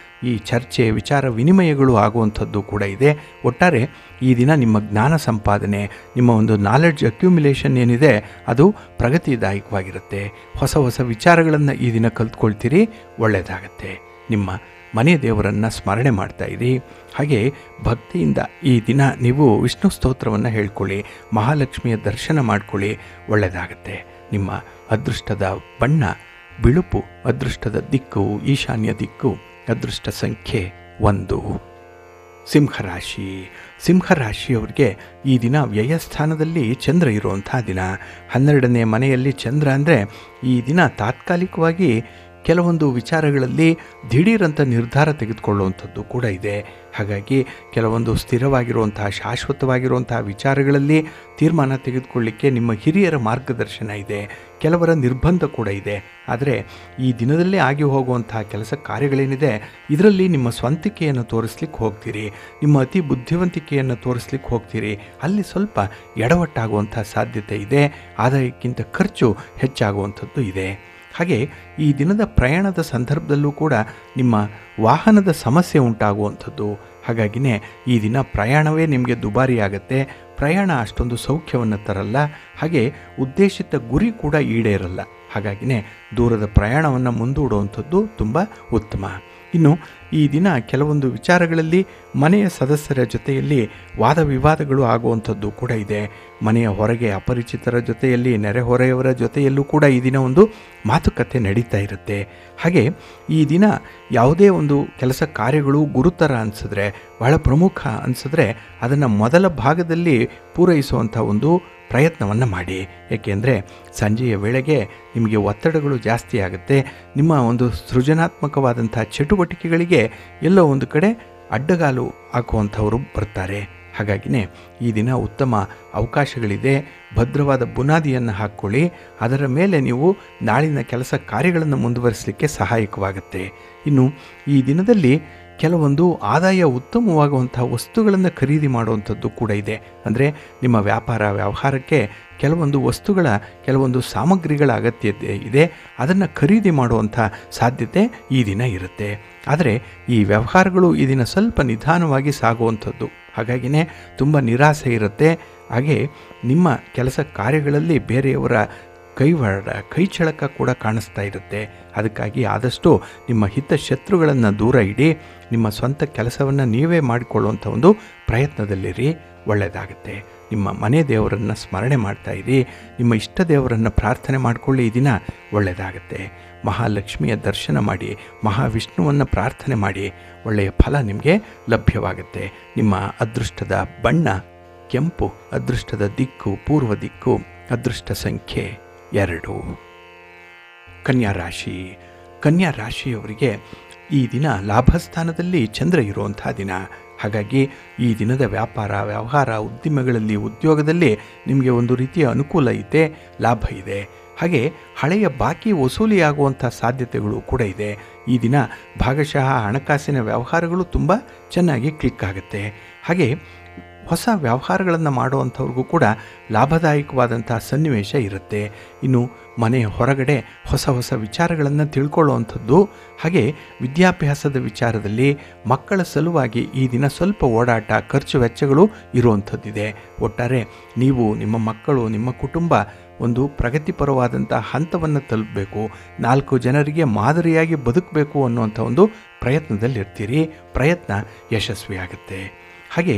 ಈ ಚರ್ಚೆ, ವಿಚಾರ ವಿನಿಮಯಗಳು ಆಗುವಂಥದ್ದು ಕೂಡ ಇದೆ. ಒಟ್ಟಾರೆ ಈ ದಿನ ನಿಮ್ಮ ಜ್ಞಾನ ಸಂಪಾದನೆ, ನಿಮ್ಮ ಒಂದು ನಾಲೆಡ್ಜ್ ಅಕ್ಯುಮುಲೇಷನ್ ಏನಿದೆ ಅದು ಪ್ರಗತಿದಾಯಕವಾಗಿರುತ್ತೆ. ಹೊಸ ಹೊಸ ವಿಚಾರಗಳನ್ನು ಈ ದಿನ ಕಲ್ತ್ಕೊಳ್ತೀರಿ, ಒಳ್ಳೆಯದಾಗತ್ತೆ. ನಿಮ್ಮ ಮನೆ ದೇವರನ್ನು ಸ್ಮರಣೆ ಮಾಡ್ತಾ ಇರಿ. ಹಾಗೆ ಭಕ್ತಿಯಿಂದ ಈ ದಿನ ನೀವು ವಿಷ್ಣು ಸ್ತೋತ್ರವನ್ನು ಹೇಳ್ಕೊಳ್ಳಿ, ಮಹಾಲಕ್ಷ್ಮಿಯ ದರ್ಶನ ಮಾಡ್ಕೊಳ್ಳಿ, ಒಳ್ಳೆಯದಾಗತ್ತೆ. ನಿಮ್ಮ ಅದೃಷ್ಟದ ಬಣ್ಣ ಬಿಳುಪು, ಅದೃಷ್ಟದ ದಿಕ್ಕು ಈಶಾನ್ಯ ದಿಕ್ಕು, ಅದೃಷ್ಟ ಸಂಖ್ಯೆ 1. ಸಿಂಹರಾಶಿ. ಸಿಂಹರಾಶಿಯವರಿಗೆ ಈ ದಿನ ವ್ಯಯಸ್ಥಾನದಲ್ಲಿ ಚಂದ್ರ ಇರುವಂಥ ದಿನ. 12ನೇ ಮನೆಯಲ್ಲಿ ಚಂದ್ರ ಅಂದರೆ ಈ ದಿನ ತಾತ್ಕಾಲಿಕವಾಗಿ ಕೆಲವೊಂದು ವಿಚಾರಗಳಲ್ಲಿ ದಿಢೀರಂಥ ನಿರ್ಧಾರ ತೆಗೆದುಕೊಳ್ಳುವಂಥದ್ದು ಕೂಡ ಇದೆ. ಹಾಗಾಗಿ ಕೆಲವೊಂದು ಸ್ಥಿರವಾಗಿರುವಂತಹ, ಶಾಶ್ವತವಾಗಿರುವಂತಹ ವಿಚಾರಗಳಲ್ಲಿ ತೀರ್ಮಾನ ತೆಗೆದುಕೊಳ್ಳಿಕ್ಕೆ ನಿಮ್ಮ ಹಿರಿಯರ ಮಾರ್ಗದರ್ಶನ ಇದೆ. ಕೆಲವರ ನಿರ್ಬಂಧ ಕೂಡ ಇದೆ. ಆದರೆ ಈ ದಿನದಲ್ಲೇ ಆಗಿ ಹೋಗುವಂತಹ ಕೆಲಸ ಕಾರ್ಯಗಳೇನಿದೆ ಇದರಲ್ಲಿ ನಿಮ್ಮ ಸ್ವಂತಿಕೆಯನ್ನು ತೋರಿಸ್ಲಿಕ್ಕೆ ಹೋಗ್ತೀರಿ, ನಿಮ್ಮ ಅತಿ ಬುದ್ಧಿವಂತಿಕೆಯನ್ನು ತೋರಿಸ್ಲಿಕ್ಕೆ ಹೋಗ್ತೀರಿ. ಅಲ್ಲಿ ಸ್ವಲ್ಪ ಎಡವಟ್ಟಾಗುವಂಥ ಸಾಧ್ಯತೆ ಇದೆ. ಆದಾಯಕ್ಕಿಂತ ಖರ್ಚು ಹೆಚ್ಚಾಗುವಂಥದ್ದು ಇದೆ. ಹಾಗೆ ಈ ದಿನದ ಪ್ರಯಾಣದ ಸಂದರ್ಭದಲ್ಲೂ ಕೂಡ ನಿಮ್ಮ ವಾಹನದ ಸಮಸ್ಯೆ ಉಂಟಾಗುವಂಥದ್ದು. ಹಾಗಾಗಿನೇ ಈ ದಿನ ಪ್ರಯಾಣವೇ ನಿಮಗೆ ದುಬಾರಿಯಾಗತ್ತೆ. ಪ್ರಯಾಣ ಅಷ್ಟೊಂದು ಸೌಖ್ಯವನ್ನು ತರಲ್ಲ. ಹಾಗೆ ಉದ್ದೇಶಿತ ಗುರಿ ಕೂಡ ಈಡೇರಲ್ಲ. ಹಾಗಾಗಿನೇ ದೂರದ ಪ್ರಯಾಣವನ್ನು ಮುಂದೂಡುವಂಥದ್ದು ತುಂಬ ಉತ್ತಮ. ಇನ್ನು ಈ ದಿನ ಕೆಲವೊಂದು ವಿಚಾರಗಳಲ್ಲಿ ಮನೆಯ ಸದಸ್ಯರ ಜೊತೆಯಲ್ಲಿ ವಾದ ವಿವಾದಗಳು ಆಗುವಂಥದ್ದು ಕೂಡ ಇದೆ. ಮನೆಯ ಹೊರಗೆ ಅಪರಿಚಿತರ ಜೊತೆಯಲ್ಲಿ, ನೆರೆಹೊರೆಯವರ ಜೊತೆಯಲ್ಲೂ ಕೂಡ ಈ ದಿನ ಒಂದು ಮಾತುಕತೆ ನಡೀತಾ ಇರುತ್ತೆ. ಹಾಗೆ ಈ ದಿನ ಯಾವುದೇ ಒಂದು ಕೆಲಸ ಕಾರ್ಯಗಳು ಗುರುತರ ಅನಿಸಿದ್ರೆ, ಬಹಳ ಪ್ರಮುಖ ಅನಿಸಿದ್ರೆ ಅದನ್ನು ಮೊದಲ ಭಾಗದಲ್ಲಿ ಪೂರೈಸುವಂಥ ಒಂದು ಪ್ರಯತ್ನವನ್ನು ಮಾಡಿ. ಏಕೆಂದರೆ ಸಂಜೆಯ ವೇಳೆಗೆ ನಿಮಗೆ ಒತ್ತಡಗಳು ಜಾಸ್ತಿ ಆಗುತ್ತೆ. ನಿಮ್ಮ ಒಂದು ಸೃಜನಾತ್ಮಕವಾದಂಥ ಚಟುವಟಿಕೆಗಳಿಗೆ ಎಲ್ಲೋ ಒಂದು ಕಡೆ ಅಡ್ಡಗಾಲು ಹಾಕುವಂಥವರು ಬರ್ತಾರೆ. ಹಾಗಾಗಿನೇ ಈ ದಿನ ಉತ್ತಮ ಅವಕಾಶಗಳಿದೆ. ಭದ್ರವಾದ ಬುನಾದಿಯನ್ನು ಹಾಕ್ಕೊಳ್ಳಿ. ಅದರ ಮೇಲೆ ನೀವು ನಾಳಿನ ಕೆಲಸ ಕಾರ್ಯಗಳನ್ನು ಮುಂದುವರಿಸಲಿಕ್ಕೆ ಸಹಾಯಕವಾಗುತ್ತೆ. ಇನ್ನು ಈ ದಿನದಲ್ಲಿ ಕೆಲವೊಂದು ಆದಾಯ ಉತ್ತಮವಾಗುವಂಥ ವಸ್ತುಗಳನ್ನು ಖರೀದಿ ಮಾಡುವಂಥದ್ದು ಕೂಡ ಇದೆ. ಅಂದರೆ ನಿಮ್ಮ ವ್ಯಾಪಾರ ವ್ಯವಹಾರಕ್ಕೆ ಕೆಲವೊಂದು ವಸ್ತುಗಳ, ಕೆಲವೊಂದು ಸಾಮಗ್ರಿಗಳ ಅಗತ್ಯತೆ ಇದೆ. ಅದನ್ನು ಖರೀದಿ ಮಾಡುವಂಥ ಸಾಧ್ಯತೆ ಈ ದಿನ ಇರುತ್ತೆ. ಆದರೆ ಈ ವ್ಯವಹಾರಗಳು ಈ ದಿನ ಸ್ವಲ್ಪ ನಿಧಾನವಾಗಿ ಸಾಗುವಂಥದ್ದು. ಹಾಗಾಗಿನೇ ತುಂಬ ನಿರಾಸೆ ಇರುತ್ತೆ. ಹಾಗೆ ನಿಮ್ಮ ಕೆಲಸ ಕಾರ್ಯಗಳಲ್ಲಿ ಬೇರೆಯವರ ಕೈಚಳಕ ಕೂಡ ಕಾಣಿಸ್ತಾ ಇರುತ್ತೆ. ಅದಕ್ಕಾಗಿ ಆದಷ್ಟು ನಿಮ್ಮ ಹಿತಶತ್ರುಗಳನ್ನು ದೂರ ಇಡಿ. ನಿಮ್ಮ ಸ್ವಂತ ಕೆಲಸವನ್ನು ನೀವೇ ಮಾಡಿಕೊಳ್ಳುವಂಥ ಒಂದು ಪ್ರಯತ್ನದಲ್ಲಿರಿ, ಒಳ್ಳೆಯದಾಗುತ್ತೆ. ನಿಮ್ಮ ಮನೆ ದೇವರನ್ನು ಸ್ಮರಣೆ ಮಾಡ್ತಾ ಇರಿ. ನಿಮ್ಮ ಇಷ್ಟ ದೇವರನ್ನು ಪ್ರಾರ್ಥನೆ ಮಾಡಿಕೊಳ್ಳಿ. ಈ ದಿನ ಒಳ್ಳೆಯದಾಗುತ್ತೆ. ಮಹಾಲಕ್ಷ್ಮಿಯ ದರ್ಶನ ಮಾಡಿ, ಮಹಾವಿಷ್ಣುವನ್ನು ಪ್ರಾರ್ಥನೆ ಮಾಡಿ, ಒಳ್ಳೆಯ ಫಲ ನಿಮಗೆ ಲಭ್ಯವಾಗುತ್ತೆ. ನಿಮ್ಮ ಅದೃಷ್ಟದ ಬಣ್ಣ ಕೆಂಪು, ಅದೃಷ್ಟದ ದಿಕ್ಕು ಪೂರ್ವ ದಿಕ್ಕು, ಅದೃಷ್ಟ ಸಂಖ್ಯೆ 2. ಕನ್ಯಾ ರಾಶಿ. ಕನ್ಯಾ ರಾಶಿಯವರಿಗೆ ಈ ದಿನ ಲಾಭಸ್ಥಾನದಲ್ಲಿ ಚಂದ್ರ ಇರುವಂಥ ದಿನ. ಹಾಗಾಗಿ ಈ ದಿನದ ವ್ಯಾಪಾರ ವ್ಯವಹಾರ, ಉದ್ದಿಮೆಗಳಲ್ಲಿ, ಉದ್ಯೋಗದಲ್ಲಿ ನಿಮಗೆ ಒಂದು ರೀತಿಯ ಅನುಕೂಲ ಇದೆ, ಲಾಭ ಇದೆ. ಹಾಗೆ ಹಳೆಯ ಬಾಕಿ ವಸೂಲಿಯಾಗುವಂಥ ಸಾಧ್ಯತೆಗಳು ಕೂಡ ಇದೆ. ಈ ದಿನ ಭಾಗಶಃ ಹಣಕಾಸಿನ ವ್ಯವಹಾರಗಳು ತುಂಬ ಚೆನ್ನಾಗಿ ಕ್ಲಿಕ್ ಆಗುತ್ತೆ. ಹಾಗೆ ಹೊಸ ವ್ಯವಹಾರಗಳನ್ನು ಮಾಡುವಂಥವ್ರಿಗೂ ಕೂಡ ಲಾಭದಾಯಕವಾದಂಥ ಸನ್ನಿವೇಶ ಇರುತ್ತೆ. ಇನ್ನು ಮನೆಯ ಹೊರಗಡೆ ಹೊಸ ಹೊಸ ವಿಚಾರಗಳನ್ನು ತಿಳ್ಕೊಳ್ಳುವಂಥದ್ದು, ಹಾಗೆ ವಿದ್ಯಾಭ್ಯಾಸದ ವಿಚಾರದಲ್ಲಿ ಮಕ್ಕಳ ಸಲುವಾಗಿ ಈ ದಿನ ಸ್ವಲ್ಪ ಓಡಾಟ, ಖರ್ಚು ವೆಚ್ಚಗಳು ಇರುವಂಥದ್ದಿದೆ. ಒಟ್ಟಾರೆ ನೀವು, ನಿಮ್ಮ ಮಕ್ಕಳು, ನಿಮ್ಮ ಕುಟುಂಬ ಒಂದು ಪ್ರಗತಿಪರವಾದಂಥ ಹಂತವನ್ನು ತಲುಪಬೇಕು, 4 ಜನರಿಗೆ ಮಾದರಿಯಾಗಿ ಬದುಕಬೇಕು ಅನ್ನುವಂಥ ಒಂದು ಪ್ರಯತ್ನದಲ್ಲಿರ್ತೀರಿ. ಪ್ರಯತ್ನ ಯಶಸ್ವಿಯಾಗುತ್ತೆ. ಹಾಗೆ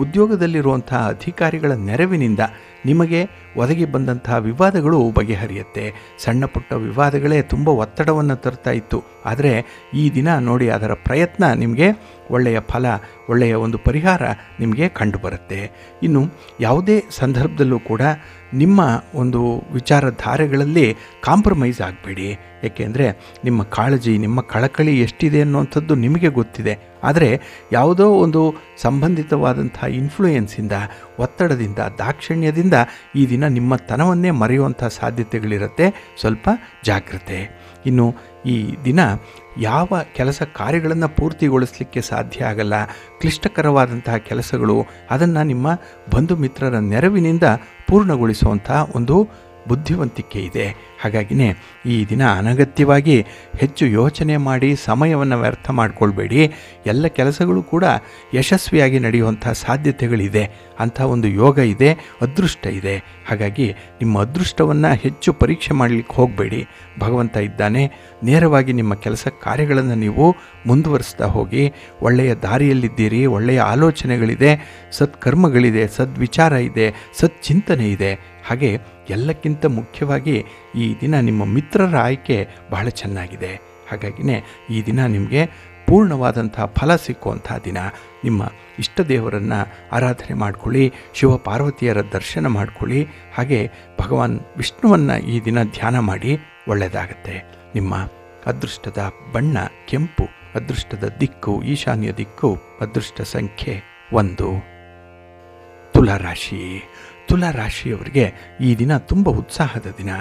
ಉದ್ಯೋಗದಲ್ಲಿರುವಂತಹ ಅಧಿಕಾರಿಗಳ ನೆರವಿನಿಂದ ನಿಮಗೆ ಒದಗಿ ಬಂದಂತಹ ವಿವಾದಗಳು ಬಗೆಹರಿಯುತ್ತೆ. ಸಣ್ಣ ಪುಟ್ಟ ವಿವಾದಗಳೇ ತುಂಬ ಒತ್ತಡವನ್ನು ತರ್ತಾ ಇತ್ತು, ಆದರೆ ಈ ದಿನ ನೋಡಿ ಅದರ ಪ್ರಯತ್ನ ನಿಮಗೆ ಒಳ್ಳೆಯ ಫಲ, ಒಳ್ಳೆಯ ಒಂದು ಪರಿಹಾರ ನಿಮಗೆ ಕಂಡುಬರುತ್ತೆ. ಇನ್ನು ಯಾವುದೇ ಸಂದರ್ಭದಲ್ಲೂ ಕೂಡ ನಿಮ್ಮ ಒಂದು ವಿಚಾರಧಾರೆಗಳಲ್ಲಿ ಕಾಂಪ್ರಮೈಸ್ ಆಗಬೇಡಿ. ಏಕೆಂದರೆ ನಿಮ್ಮ ಕಾಳಜಿ, ನಿಮ್ಮ ಕಳಕಳಿ ಎಷ್ಟಿದೆ ಅನ್ನುವಂಥದ್ದು ನಿಮಗೆ ಗೊತ್ತಿದೆ. ಆದರೆ ಯಾವುದೋ ಒಂದು ಸಂಬಂಧಿತವಾದಂಥ ಇನ್ಫ್ಲೂಯೆನ್ಸಿಂದ, ಒತ್ತಡದಿಂದ, ದಾಕ್ಷಿಣ್ಯದಿಂದ ಈ ದಿನ ನಿಮ್ಮ ತನವನ್ನೇ ಮರೆಯುವಂಥ ಸಾಧ್ಯತೆಗಳಿರುತ್ತೆ. ಸ್ವಲ್ಪ ಜಾಗ್ರತೆ. ಇನ್ನು ಈ ದಿನ ಯಾವ ಕೆಲಸ ಕಾರ್ಯಗಳನ್ನು ಪೂರ್ತಿಗೊಳಿಸಲಿಕ್ಕೆ ಸಾಧ್ಯ ಆಗಲ್ಲ, ಕ್ಲಿಷ್ಟಕರವಾದಂತಹ ಕೆಲಸಗಳು, ಅದನ್ನು ನಿಮ್ಮ ಬಂಧು ಮಿತ್ರರ ನೆರವಿನಿಂದ ಪೂರ್ಣಗೊಳಿಸುವಂಥ ಒಂದು ಬುದ್ಧಿವಂತಿಕೆ ಇದೆ. ಹಾಗಾಗಿನೇ ಈ ದಿನ ಅನಗತ್ಯವಾಗಿ ಹೆಚ್ಚು ಯೋಚನೆ ಮಾಡಿ ಸಮಯವನ್ನು ವ್ಯರ್ಥ ಮಾಡಿಕೊಳ್ಬೇಡಿ. ಎಲ್ಲ ಕೆಲಸಗಳು ಕೂಡ ಯಶಸ್ವಿಯಾಗಿ ನಡೆಯುವಂಥ ಸಾಧ್ಯತೆಗಳಿದೆ. ಅಂಥ ಒಂದು ಯೋಗ ಇದೆ, ಅದೃಷ್ಟ ಇದೆ. ಹಾಗಾಗಿ ನಿಮ್ಮ ಅದೃಷ್ಟವನ್ನು ಹೆಚ್ಚು ಪರೀಕ್ಷೆ ಮಾಡಲಿಕ್ಕೆ ಹೋಗಬೇಡಿ. ಭಗವಂತ ಇದ್ದಾನೆ. ನೇರವಾಗಿ ನಿಮ್ಮ ಕೆಲಸ ಕಾರ್ಯಗಳನ್ನು ನೀವು ಮುಂದುವರಿಸ್ತಾ ಹೋಗಿ. ಒಳ್ಳೆಯ ದಾರಿಯಲ್ಲಿದ್ದೀರಿ, ಒಳ್ಳೆಯ ಆಲೋಚನೆಗಳಿದೆ, ಸತ್ಕರ್ಮಗಳಿದೆ, ಸದ್ವಿಚಾರ ಇದೆ, ಸಚ್ಚಿಂತನೆ ಇದೆ. ಹಾಗೆ ಎಲ್ಲಕ್ಕಿಂತ ಮುಖ್ಯವಾಗಿ ಈ ದಿನ ನಿಮ್ಮ ಮಿತ್ರರ ಆಯ್ಕೆ ಬಹಳ ಚೆನ್ನಾಗಿದೆ. ಹಾಗಾಗಿನೇ ಈ ದಿನ ನಿಮಗೆ ಪೂರ್ಣವಾದಂಥ ಫಲ ಸಿಕ್ಕುವಂಥ ದಿನ. ನಿಮ್ಮ ಇಷ್ಟ ದೇವರನ್ನು ಆರಾಧನೆ ಮಾಡಿಕೊಳ್ಳಿ, ಶಿವಪಾರ್ವತಿಯರ ದರ್ಶನ ಮಾಡಿಕೊಳ್ಳಿ. ಹಾಗೆ ಭಗವಾನ್ ವಿಷ್ಣುವನ್ನು ಈ ದಿನ ಧ್ಯಾನ ಮಾಡಿ, ಒಳ್ಳೆಯದಾಗತ್ತೆ. ನಿಮ್ಮ ಅದೃಷ್ಟದ ಬಣ್ಣ ಕೆಂಪು, ಅದೃಷ್ಟದ ದಿಕ್ಕು ಈಶಾನ್ಯ ದಿಕ್ಕು, ಅದೃಷ್ಟ ಸಂಖ್ಯೆ 1. ತುಲಾರಾಶಿ. ತುಲಾರಾಶಿಯವರಿಗೆ ಈ ದಿನ ತುಂಬ ಉತ್ಸಾಹದ ದಿನ,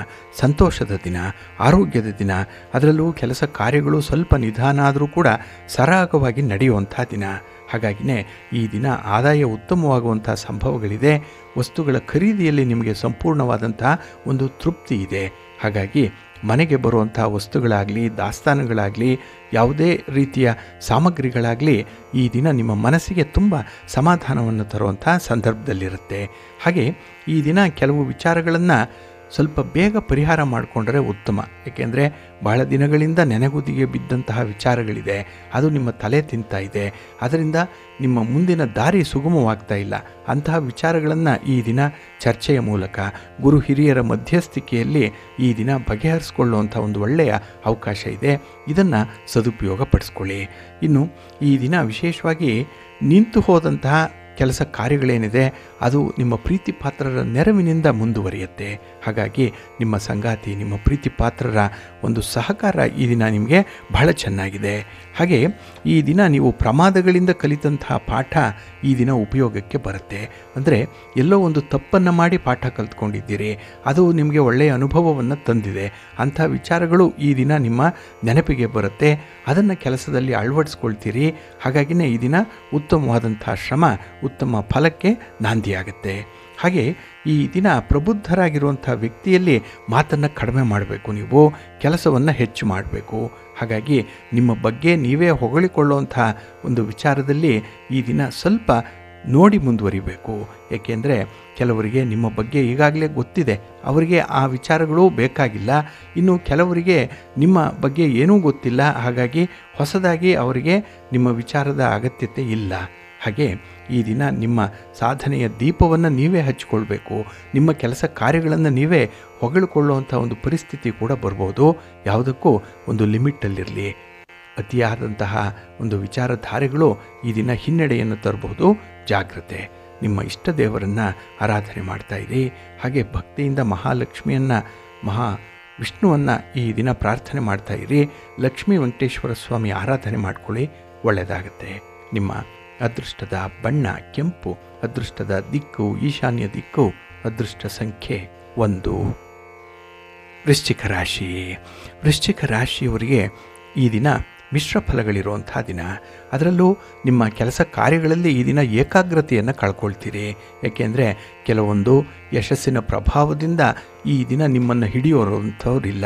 ಸಂತೋಷದ ದಿನ, ಆರೋಗ್ಯದ ದಿನ. ಅದರಲ್ಲೂ ಕೆಲಸ ಕಾರ್ಯಗಳು ಸ್ವಲ್ಪ ನಿಧಾನ ಆದರೂ ಕೂಡ ಸರಾಗವಾಗಿ ನಡೆಯುವಂಥ ದಿನ. ಹಾಗಾಗಿನೇ ಈ ದಿನ ಆದಾಯ ಉತ್ತಮವಾಗುವಂಥ ಸಂಭವಗಳಿದೆ. ವಸ್ತುಗಳ ಖರೀದಿಯಲ್ಲಿ ನಿಮಗೆ ಸಂಪೂರ್ಣವಾದಂಥ ಒಂದು ತೃಪ್ತಿ ಇದೆ. ಹಾಗಾಗಿ ಮನೆಗೆ ಬರುವಂಥ ವಸ್ತುಗಳಾಗಲಿ, ದಾಸ್ತಾನುಗಳಾಗಲಿ, ಯಾವುದೇ ರೀತಿಯ ಸಾಮಗ್ರಿಗಳಾಗಲಿ ಈ ದಿನ ನಿಮ್ಮ ಮನಸ್ಸಿಗೆ ತುಂಬ ಸಮಾಧಾನವನ್ನು ತರುವಂಥ ಸಂದರ್ಭದಲ್ಲಿರುತ್ತೆ. ಹಾಗೆ ಈ ದಿನ ಕೆಲವು ವಿಚಾರಗಳನ್ನು ಸ್ವಲ್ಪ ಬೇಗ ಪರಿಹಾರ ಮಾಡಿಕೊಂಡ್ರೆ ಉತ್ತಮ. ಏಕೆಂದರೆ ಬಹಳ ದಿನಗಳಿಂದ ನೆನೆಗುದಿಗೆ ಬಿದ್ದಂತಹ ವಿಚಾರಗಳಿದೆ, ಅದು ನಿಮ್ಮ ತಲೆ ತಿಂತಾ ಇದೆ. ಅದರಿಂದ ನಿಮ್ಮ ಮುಂದಿನ ದಾರಿ ಸುಗಮವಾಗ್ತಾ ಇಲ್ಲ. ಅಂತಹ ವಿಚಾರಗಳನ್ನು ಈ ದಿನ ಚರ್ಚೆಯ ಮೂಲಕ, ಗುರು ಹಿರಿಯರ ಮಧ್ಯಸ್ಥಿಕೆಯಲ್ಲಿ ಈ ದಿನ ಬಗೆಹರಿಸ್ಕೊಳ್ಳುವಂಥ ಒಂದು ಒಳ್ಳೆಯ ಅವಕಾಶ ಇದೆ. ಇದನ್ನು ಸದುಪಯೋಗ ಪಡಿಸ್ಕೊಳ್ಳಿ. ಇನ್ನು ಈ ದಿನ ವಿಶೇಷವಾಗಿ ನಿಂತು ಹೋದಂತಹ ಕೆಲಸ ಕಾರ್ಯಗಳೇನಿದೆ ಅದು ನಿಮ್ಮ ಪ್ರೀತಿ ಪಾತ್ರರ ನೆರವಿನಿಂದ ಮುಂದುವರಿಯುತ್ತೆ. ಹಾಗಾಗಿ ನಿಮ್ಮ ಸಂಗಾತಿ, ನಿಮ್ಮ ಪ್ರೀತಿ ಪಾತ್ರರ ಒಂದು ಸಹಕಾರ ಈ ದಿನ ನಿಮಗೆ ಬಹಳ ಚೆನ್ನಾಗಿದೆ. ಹಾಗೆ ಈ ದಿನ ನೀವು ಪ್ರಮಾದಗಳಿಂದ ಕಲಿತಂತಹ ಪಾಠ ಈ ದಿನ ಉಪಯೋಗಕ್ಕೆ ಬರುತ್ತೆ. ಅಂದರೆ ಎಲ್ಲೋ ಒಂದು ತಪ್ಪನ್ನು ಮಾಡಿ ಪಾಠ ಕಲ್ತ್ಕೊಂಡಿದ್ದೀರಿ, ಅದು ನಿಮಗೆ ಒಳ್ಳೆಯ ಅನುಭವವನ್ನು ತಂದಿದೆ. ಅಂಥ ವಿಚಾರಗಳು ಈ ದಿನ ನಿಮ್ಮ ನೆನಪಿಗೆ ಬರುತ್ತೆ. ಅದನ್ನು ಕೆಲಸದಲ್ಲಿ ಅಳವಡಿಸ್ಕೊಳ್ತೀರಿ. ಹಾಗಾಗಿನೇ ಈ ದಿನ ಉತ್ತಮವಾದಂಥ ಶ್ರಮ ಉತ್ತಮ ಫಲಕ್ಕೆ ನಾಂದಿಯಾಗುತ್ತೆ. ಹಾಗೆ ಈ ದಿನ ಪ್ರಬುದ್ಧರಾಗಿರುವಂಥ ವ್ಯಕ್ತಿಯಲ್ಲಿ ಮಾತನ್ನು ಕಡಿಮೆ ಮಾಡಬೇಕು, ನೀವು ಕೆಲಸವನ್ನು ಹೆಚ್ಚು ಮಾಡಬೇಕು. ಹಾಗಾಗಿ ನಿಮ್ಮ ಬಗ್ಗೆ ನೀವೇ ಹೊಗಳಿಕೊಳ್ಳುವಂಥ ಒಂದು ವಿಚಾರದಲ್ಲಿ ಈ ದಿನ ಸ್ವಲ್ಪ ನೋಡಿ ಮುಂದುವರಿಬೇಕು. ಏಕೆಂದರೆ ಕೆಲವರಿಗೆ ನಿಮ್ಮ ಬಗ್ಗೆ ಈಗಾಗಲೇ ಗೊತ್ತಿದೆ, ಅವರಿಗೆ ಆ ವಿಚಾರಗಳು ಬೇಕಾಗಿಲ್ಲ. ಇನ್ನು ಕೆಲವರಿಗೆ ನಿಮ್ಮ ಬಗ್ಗೆ ಏನೂ ಗೊತ್ತಿಲ್ಲ, ಹಾಗಾಗಿ ಹೊಸದಾಗಿ ಅವರಿಗೆ ನಿಮ್ಮ ವಿಚಾರದ ಅಗತ್ಯತೆ ಇಲ್ಲ. ಹಾಗೆ ಈ ದಿನ ನಿಮ್ಮ ಸಾಧನೆಯ ದೀಪವನ್ನು ನೀವೇ ಹಚ್ಚಿಕೊಳ್ಬೇಕು. ನಿಮ್ಮ ಕೆಲಸ ಕಾರ್ಯಗಳನ್ನು ನೀವೇ ಹೊಗಳಿಕೊಳ್ಳುವಂಥ ಒಂದು ಪರಿಸ್ಥಿತಿ ಕೂಡ ಬರ್ಬೋದು. ಯಾವುದಕ್ಕೂ ಒಂದು ಲಿಮಿಟಲ್ಲಿರಲಿ. ಅತಿಯಾದಂತಹ ಒಂದು ವಿಚಾರಧಾರೆಗಳು ಈ ದಿನ ಹಿನ್ನಡೆಯನ್ನು ತರಬಹುದು. ಜಾಗ್ರತೆ. ನಿಮ್ಮ ಇಷ್ಟ ದೇವರನ್ನು ಆರಾಧನೆ ಮಾಡ್ತಾ ಇರಿ. ಹಾಗೆ ಭಕ್ತಿಯಿಂದ ಮಹಾಲಕ್ಷ್ಮಿಯನ್ನು, ವಿಷ್ಣುವನ್ನು ಈ ದಿನ ಪ್ರಾರ್ಥನೆ ಮಾಡ್ತಾ ಇರಿ. ಲಕ್ಷ್ಮೀ ವೆಂಕಟೇಶ್ವರ ಸ್ವಾಮಿ ಆರಾಧನೆ ಮಾಡ್ಕೊಳ್ಳಿ, ಒಳ್ಳೆಯದಾಗುತ್ತೆ. ನಿಮ್ಮ ಅದೃಷ್ಟದ ಬಣ್ಣ ಕೆಂಪು, ಅದೃಷ್ಟದ ದಿಕ್ಕು ಈಶಾನ್ಯ ದಿಕ್ಕು, ಅದೃಷ್ಟ ಸಂಖ್ಯೆ 1. ವೃಶ್ಚಿಕ ರಾಶಿ. ವೃಶ್ಚಿಕ ರಾಶಿಯವರಿಗೆ ಈ ದಿನ ಮಿಶ್ರ ಫಲಗಳಿರುವಂಥ ದಿನ. ಅದರಲ್ಲೂ ನಿಮ್ಮ ಕೆಲಸ ಕಾರ್ಯಗಳಲ್ಲಿ ಈ ದಿನ ಏಕಾಗ್ರತೆಯನ್ನು ಕಳ್ಕೊಳ್ತೀರಿ. ಏಕೆಂದರೆ ಕೆಲವೊಂದು ಯಶಸ್ಸಿನ ಪ್ರಭಾವದಿಂದ ಈ ದಿನ ನಿಮ್ಮನ್ನು ಹಿಡಿಯೋರಂಥವ್ರಿಲ್ಲ.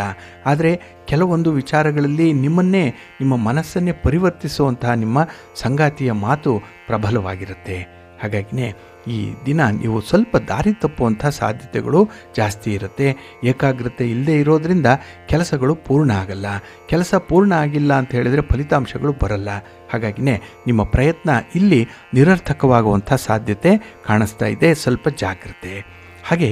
ಆದರೆ ಕೆಲವೊಂದು ವಿಚಾರಗಳಲ್ಲಿ ನಿಮ್ಮ ಮನಸ್ಸನ್ನೇ ಪರಿವರ್ತಿಸುವಂತಹ ನಿಮ್ಮ ಸಂಗಾತಿಯ ಮಾತು ಪ್ರಬಲವಾಗಿರುತ್ತೆ. ಹಾಗಾಗಿನೇ ಈ ದಿನ ನೀವು ಸ್ವಲ್ಪ ದಾರಿ ತಪ್ಪುವಂಥ ಸಾಧ್ಯತೆಗಳು ಜಾಸ್ತಿ ಇರುತ್ತೆ. ಏಕಾಗ್ರತೆ ಇಲ್ಲದೆ ಇರೋದರಿಂದ ಕೆಲಸಗಳು ಪೂರ್ಣ ಆಗಲ್ಲ. ಕೆಲಸ ಪೂರ್ಣ ಆಗಿಲ್ಲ ಅಂತ ಹೇಳಿದರೆ ಫಲಿತಾಂಶಗಳು ಬರಲ್ಲ. ಹಾಗಾಗಿನೇ ನಿಮ್ಮ ಪ್ರಯತ್ನ ಇಲ್ಲಿ ನಿರರ್ಥಕವಾಗುವಂಥ ಸಾಧ್ಯತೆ ಕಾಣಿಸ್ತಾ ಇದೆ. ಸ್ವಲ್ಪ ಜಾಗ್ರತೆ. ಹಾಗೆ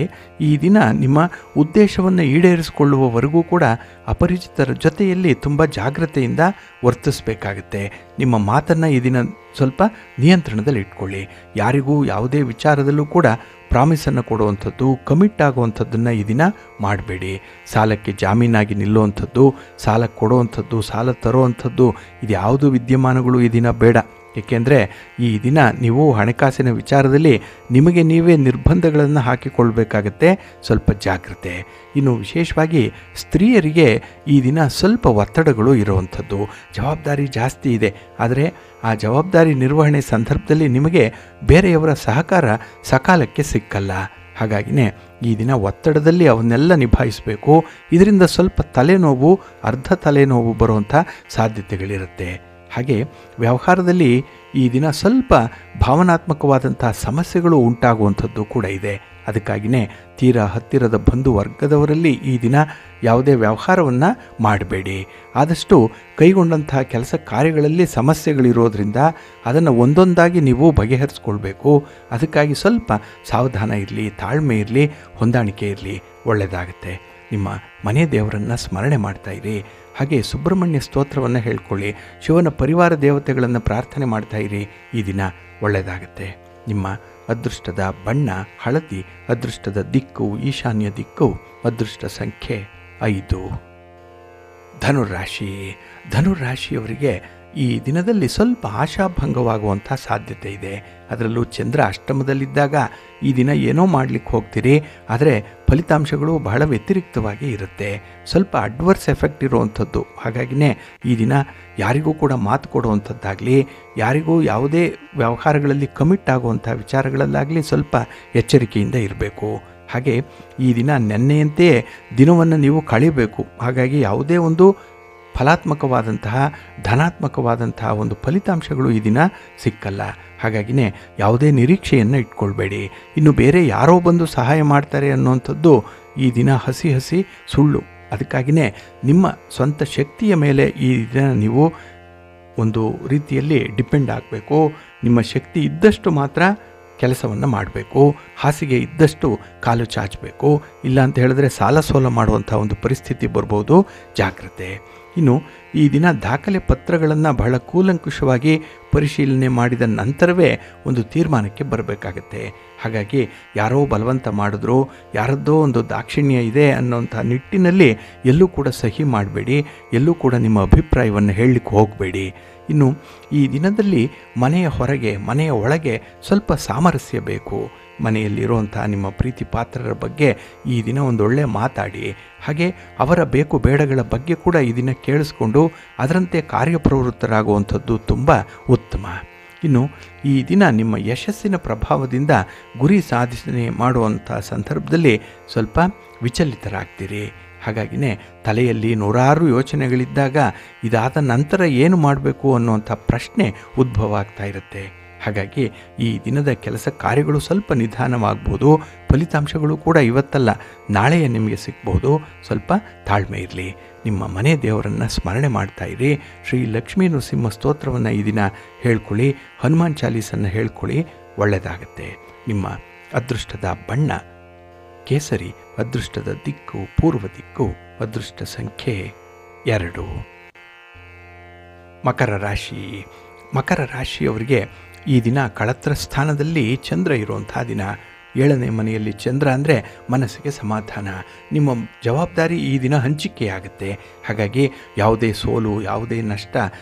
ಈ ದಿನ ನಿಮ್ಮ ಉದ್ದೇಶವನ್ನು ಈಡೇರಿಸಿಕೊಳ್ಳುವವರೆಗೂ ಕೂಡ ಅಪರಿಚಿತರ ಜೊತೆಯಲ್ಲಿ ತುಂಬ ಜಾಗ್ರತೆಯಿಂದ ವರ್ತಿಸಬೇಕಾಗುತ್ತೆ. ನಿಮ್ಮ ಮಾತನ್ನು ಈ ದಿನ ಸ್ವಲ್ಪ ನಿಯಂತ್ರಣದಲ್ಲಿ ಇಟ್ಕೊಳ್ಳಿ. ಯಾರಿಗೂ ಯಾವುದೇ ವಿಚಾರದಲ್ಲೂ ಕೂಡ ಪ್ರಾಮಿಸನ್ನು ಕೊಡುವಂಥದ್ದು, ಕಮಿಟ್ ಆಗುವಂಥದ್ದನ್ನು ಈ ದಿನ ಮಾಡಬೇಡಿ. ಸಾಲಕ್ಕೆ ಜಾಮೀನಾಗಿ ನಿಲ್ಲುವಂಥದ್ದು, ಸಾಲ ಕೊಡುವಂಥದ್ದು, ಸಾಲ ತರುವಂಥದ್ದು ಇದು ಯಾವುದು ವಿದ್ಯಮಾನಗಳು ಈ ದಿನ ಬೇಡ. ಏಕೆಂದರೆ ಈ ದಿನ ನೀವು ಹಣಕಾಸಿನ ವಿಚಾರದಲ್ಲಿ ನಿಮಗೆ ನೀವೇ ನಿರ್ಬಂಧಗಳನ್ನು ಹಾಕಿಕೊಳ್ಬೇಕಾಗತ್ತೆ. ಸ್ವಲ್ಪ ಜಾಗ್ರತೆ. ಇನ್ನು ವಿಶೇಷವಾಗಿ ಸ್ತ್ರೀಯರಿಗೆ ಈ ದಿನ ಸ್ವಲ್ಪ ಒತ್ತಡಗಳು ಇರುವಂಥದ್ದು, ಜವಾಬ್ದಾರಿ ಜಾಸ್ತಿ ಇದೆ. ಆದರೆ ಆ ಜವಾಬ್ದಾರಿ ನಿರ್ವಹಣೆ ಸಂದರ್ಭದಲ್ಲಿ ನಿಮಗೆ ಬೇರೆಯವರ ಸಹಕಾರ ಸಕಾಲಕ್ಕೆ ಸಿಕ್ಕಲ್ಲ. ಹಾಗಾಗಿನೇ ಈ ದಿನ ಒತ್ತಡದಲ್ಲಿ ಅವನ್ನೆಲ್ಲ ನಿಭಾಯಿಸಬೇಕು. ಇದರಿಂದ ಸ್ವಲ್ಪ ತಲೆನೋವು, ಅರ್ಧ ತಲೆನೋವು ಬರುವಂಥ ಸಾಧ್ಯತೆಗಳಿರುತ್ತೆ. ಹಾಗೆ ವ್ಯವಹಾರದಲ್ಲಿ ಈ ದಿನ ಸ್ವಲ್ಪ ಭಾವನಾತ್ಮಕವಾದಂಥ ಸಮಸ್ಯೆಗಳು ಉಂಟಾಗುವಂಥದ್ದು ಕೂಡ ಇದೆ. ಅದಕ್ಕಾಗಿಯೇ ತೀರಾ ಹತ್ತಿರದ ಬಂಧು ವರ್ಗದವರಲ್ಲಿ ಈ ದಿನ ಯಾವುದೇ ವ್ಯವಹಾರವನ್ನು ಮಾಡಬೇಡಿ. ಆದಷ್ಟು ಕೈಗೊಂಡಂಥ ಕೆಲಸ ಕಾರ್ಯಗಳಲ್ಲಿ ಸಮಸ್ಯೆಗಳಿರೋದ್ರಿಂದ ಅದನ್ನು ಒಂದೊಂದಾಗಿ ನೀವು ಬಗೆಹರಿಸ್ಕೊಳ್ಬೇಕು. ಅದಕ್ಕಾಗಿ ಸ್ವಲ್ಪ ಸಾವಧಾನ ಇರಲಿ, ತಾಳ್ಮೆ ಇರಲಿ, ಹೊಂದಾಣಿಕೆ ಇರಲಿ, ಒಳ್ಳೆಯದಾಗುತ್ತೆ. ನಿಮ್ಮ ಮನೆ ದೇವರನ್ನು ಸ್ಮರಣೆ ಮಾಡ್ತಾಯಿರಿ. ಹಾಗೆ ಸುಬ್ರಹ್ಮಣ್ಯ ಸ್ತೋತ್ರವನ್ನು ಹೇಳ್ಕೊಳ್ಳಿ. ಶಿವನ ಪರಿವಾರ ದೇವತೆಗಳನ್ನು ಪ್ರಾರ್ಥನೆ ಮಾಡ್ತಾಯಿರಿ. ಈ ದಿನ ಒಳ್ಳೆಯದಾಗುತ್ತೆ. ನಿಮ್ಮ ಅದೃಷ್ಟದ ಬಣ್ಣ ಹಳದಿ, ಅದೃಷ್ಟದ ದಿಕ್ಕು ಈಶಾನ್ಯ ದಿಕ್ಕು, ಅದೃಷ್ಟ ಸಂಖ್ಯೆ 5. ಧನುರಾಶಿ. ಧನುರಾಶಿಯವರಿಗೆ ಈ ದಿನದಲ್ಲಿ ಸ್ವಲ್ಪ ಆಶಾಭಂಗವಾಗುವಂಥ ಸಾಧ್ಯತೆ ಇದೆ. ಅದರಲ್ಲೂ ಚಂದ್ರ ಅಷ್ಟಮದಲ್ಲಿದ್ದಾಗ ಈ ದಿನ ಏನೋ ಮಾಡಲಿಕ್ಕೆ ಹೋಗ್ತೀರಿ, ಆದರೆ ಫಲಿತಾಂಶಗಳು ಬಹಳ ವ್ಯತಿರಿಕ್ತವಾಗಿ ಇರುತ್ತೆ. ಸ್ವಲ್ಪ ಅಡ್ವರ್ಸ್ ಎಫೆಕ್ಟ್ ಇರುವಂಥದ್ದು. ಹಾಗಾಗಿನೇ ಈ ದಿನ ಯಾರಿಗೂ ಕೂಡ ಮಾತು ಕೊಡುವಂಥದ್ದಾಗಲಿ, ಯಾರಿಗೂ ಯಾವುದೇ ವ್ಯವಹಾರಗಳಲ್ಲಿ ಕಮಿಟ್ ಆಗುವಂಥ ವಿಚಾರಗಳಲ್ಲಾಗಲಿ ಸ್ವಲ್ಪ ಎಚ್ಚರಿಕೆಯಿಂದ ಇರಬೇಕು. ಹಾಗೆ ಈ ದಿನ ನೆನ್ನೆಯಂತೆಯೇ ದಿನವನ್ನು ನೀವು ಕಳಿಬೇಕು. ಹಾಗಾಗಿ ಯಾವುದೇ ಒಂದು ಫಲಾತ್ಮಕವಾದಂತಹ ಧನಾತ್ಮಕವಾದಂತಹ ಒಂದು ಫಲಿತಾಂಶಗಳು ಈ ದಿನ ಸಿಕ್ಕಲ್ಲ. ಹಾಗಾಗಿನೇ ಯಾವುದೇ ನಿರೀಕ್ಷೆಯನ್ನು ಇಟ್ಕೊಳ್ಬೇಡಿ. ಇನ್ನು ಬೇರೆ ಯಾರೋ ಬಂದು ಸಹಾಯ ಮಾಡ್ತಾರೆ ಅನ್ನುವಂಥದ್ದು ಈ ದಿನ ಹಸಿ ಹಸಿ ಸುಳ್ಳು. ಅದಕ್ಕಾಗಿಯೇ ನಿಮ್ಮ ಸ್ವಂತ ಶಕ್ತಿಯ ಮೇಲೆ ಈ ದಿನ ನೀವು ಒಂದು ರೀತಿಯಲ್ಲಿ ಡಿಪೆಂಡ್ ಆಗಬೇಕು. ನಿಮ್ಮ ಶಕ್ತಿ ಇದ್ದಷ್ಟು ಮಾತ್ರ ಕೆಲಸವನ್ನು ಮಾಡಬೇಕು. ಹಾಸಿಗೆ ಇದ್ದಷ್ಟು ಕಾಲು ಚಾಚಬೇಕು. ಇಲ್ಲ ಅಂತ ಹೇಳಿದ್ರೆ ಸಾಲ ಸೋಲ ಮಾಡುವಂಥ ಒಂದು ಪರಿಸ್ಥಿತಿ ಬರ್ಬೋದು. ಜಾಗ್ರತೆ. ಇನ್ನು ಈ ದಿನ ದಾಖಲೆ ಪತ್ರಗಳನ್ನು ಬಹಳ ಕೂಲಂಕುಷವಾಗಿ ಪರಿಶೀಲನೆ ಮಾಡಿದ ನಂತರವೇ ಒಂದು ತೀರ್ಮಾನಕ್ಕೆ ಬರಬೇಕಾಗತ್ತೆ. ಹಾಗಾಗಿ ಯಾರೋ ಬಲವಂತ ಮಾಡಿದ್ರು, ಯಾರದ್ದೋ ಒಂದು ದಾಕ್ಷಿಣ್ಯ ಇದೆ ಅನ್ನೋಂಥ ನಿಟ್ಟಿನಲ್ಲಿ ಎಲ್ಲೂ ಕೂಡ ಸಹಿ ಮಾಡಬೇಡಿ. ಎಲ್ಲೂ ಕೂಡ ನಿಮ್ಮ ಅಭಿಪ್ರಾಯವನ್ನು ಹೇಳಲಿಕ್ಕೆ ಹೋಗಬೇಡಿ. ಇನ್ನು ಈ ದಿನದಲ್ಲಿ ಮನೆಯ ಹೊರಗೆ ಮನೆಯ ಒಳಗೆ ಸ್ವಲ್ಪ ಸಾಮರಸ್ಯ ಬೇಕು. ಮನೆಯಲ್ಲಿರುವಂಥ ನಿಮ್ಮ ಪ್ರೀತಿ ಪಾತ್ರರ ಬಗ್ಗೆ ಈ ದಿನ ಒಂದೊಳ್ಳೆ ಮಾತಾಡಿ. ಹಾಗೆ ಅವರ ಬೇಕು ಬೇಡಗಳ ಬಗ್ಗೆ ಕೂಡ ಈ ದಿನ ಕೇಳಿಸ್ಕೊಂಡು ಅದರಂತೆ ಕಾರ್ಯಪ್ರವೃತ್ತರಾಗುವಂಥದ್ದು ತುಂಬ ಉತ್ತಮ. ಇನ್ನು ಈ ದಿನ ನಿಮ್ಮ ಯಶಸ್ಸಿನ ಪ್ರಭಾವದಿಂದ ಗುರಿ ಸಾಧನೆ ಮಾಡುವಂಥ ಸಂದರ್ಭದಲ್ಲಿ ಸ್ವಲ್ಪ ವಿಚಲಿತರಾಗ್ತೀರಿ. ಹಾಗಾಗಿನೇ ತಲೆಯಲ್ಲಿ ನೂರಾರು ಯೋಚನೆಗಳಿದ್ದಾಗ ಇದಾದ ನಂತರ ಏನು ಮಾಡಬೇಕು ಅನ್ನುವಂಥ ಪ್ರಶ್ನೆ ಉದ್ಭವ ಆಗ್ತಾ ಇರುತ್ತೆ. ಹಾಗಾಗಿ ಈ ದಿನದ ಕೆಲಸ ಕಾರ್ಯಗಳು ಸ್ವಲ್ಪ ನಿಧಾನವಾಗ್ಬೋದು. ಫಲಿತಾಂಶಗಳು ಕೂಡ ಇವತ್ತಲ್ಲ ನಾಳೆಯ ನಿಮಗೆ ಸಿಗ್ಬೋದು. ಸ್ವಲ್ಪ ತಾಳ್ಮೆ ಇರಲಿ. ನಿಮ್ಮ ಮನೆ ದೇವರನ್ನು ಸ್ಮರಣೆ ಮಾಡ್ತಾಯಿರಿ. ಶ್ರೀ ಲಕ್ಷ್ಮೀ ನೃಸಿಂಹ ಸ್ತೋತ್ರವನ್ನು ಈ ದಿನ ಹೇಳ್ಕೊಳ್ಳಿ. ಹನುಮಾನ್ ಚಾಲೀಸನ್ನು ಹೇಳ್ಕೊಳ್ಳಿ. ಒಳ್ಳೆಯದಾಗತ್ತೆ. ನಿಮ್ಮ ಅದೃಷ್ಟದ ಬಣ್ಣ ಕೇಸರಿ, ಅದೃಷ್ಟದ ದಿಕ್ಕು ಪೂರ್ವ ದಿಕ್ಕು, ಅದೃಷ್ಟ ಸಂಖ್ಯೆ 2. ಮಕರ ರಾಶಿ. ಮಕರ ರಾಶಿಯವರಿಗೆ ಈ ದಿನ ಕಳತ್ರ ಸ್ಥಾನದಲ್ಲಿ ಚಂದ್ರ ಇರುವಂಥ ದಿನ. 7ನೇ ಮನೆಯಲ್ಲಿ ಚಂದ್ರ ಅಂದರೆ ಮನಸ್ಸಿಗೆ ಸಮಾಧಾನ. ನಿಮ್ಮ ಜವಾಬ್ದಾರಿ ಈ ದಿನ ಹಂಚಿಕೆಯಾಗುತ್ತೆ. ಹಾಗಾಗಿ ಯಾವುದೇ ಸೋಲು, ಯಾವುದೇ ನಷ್ಟ,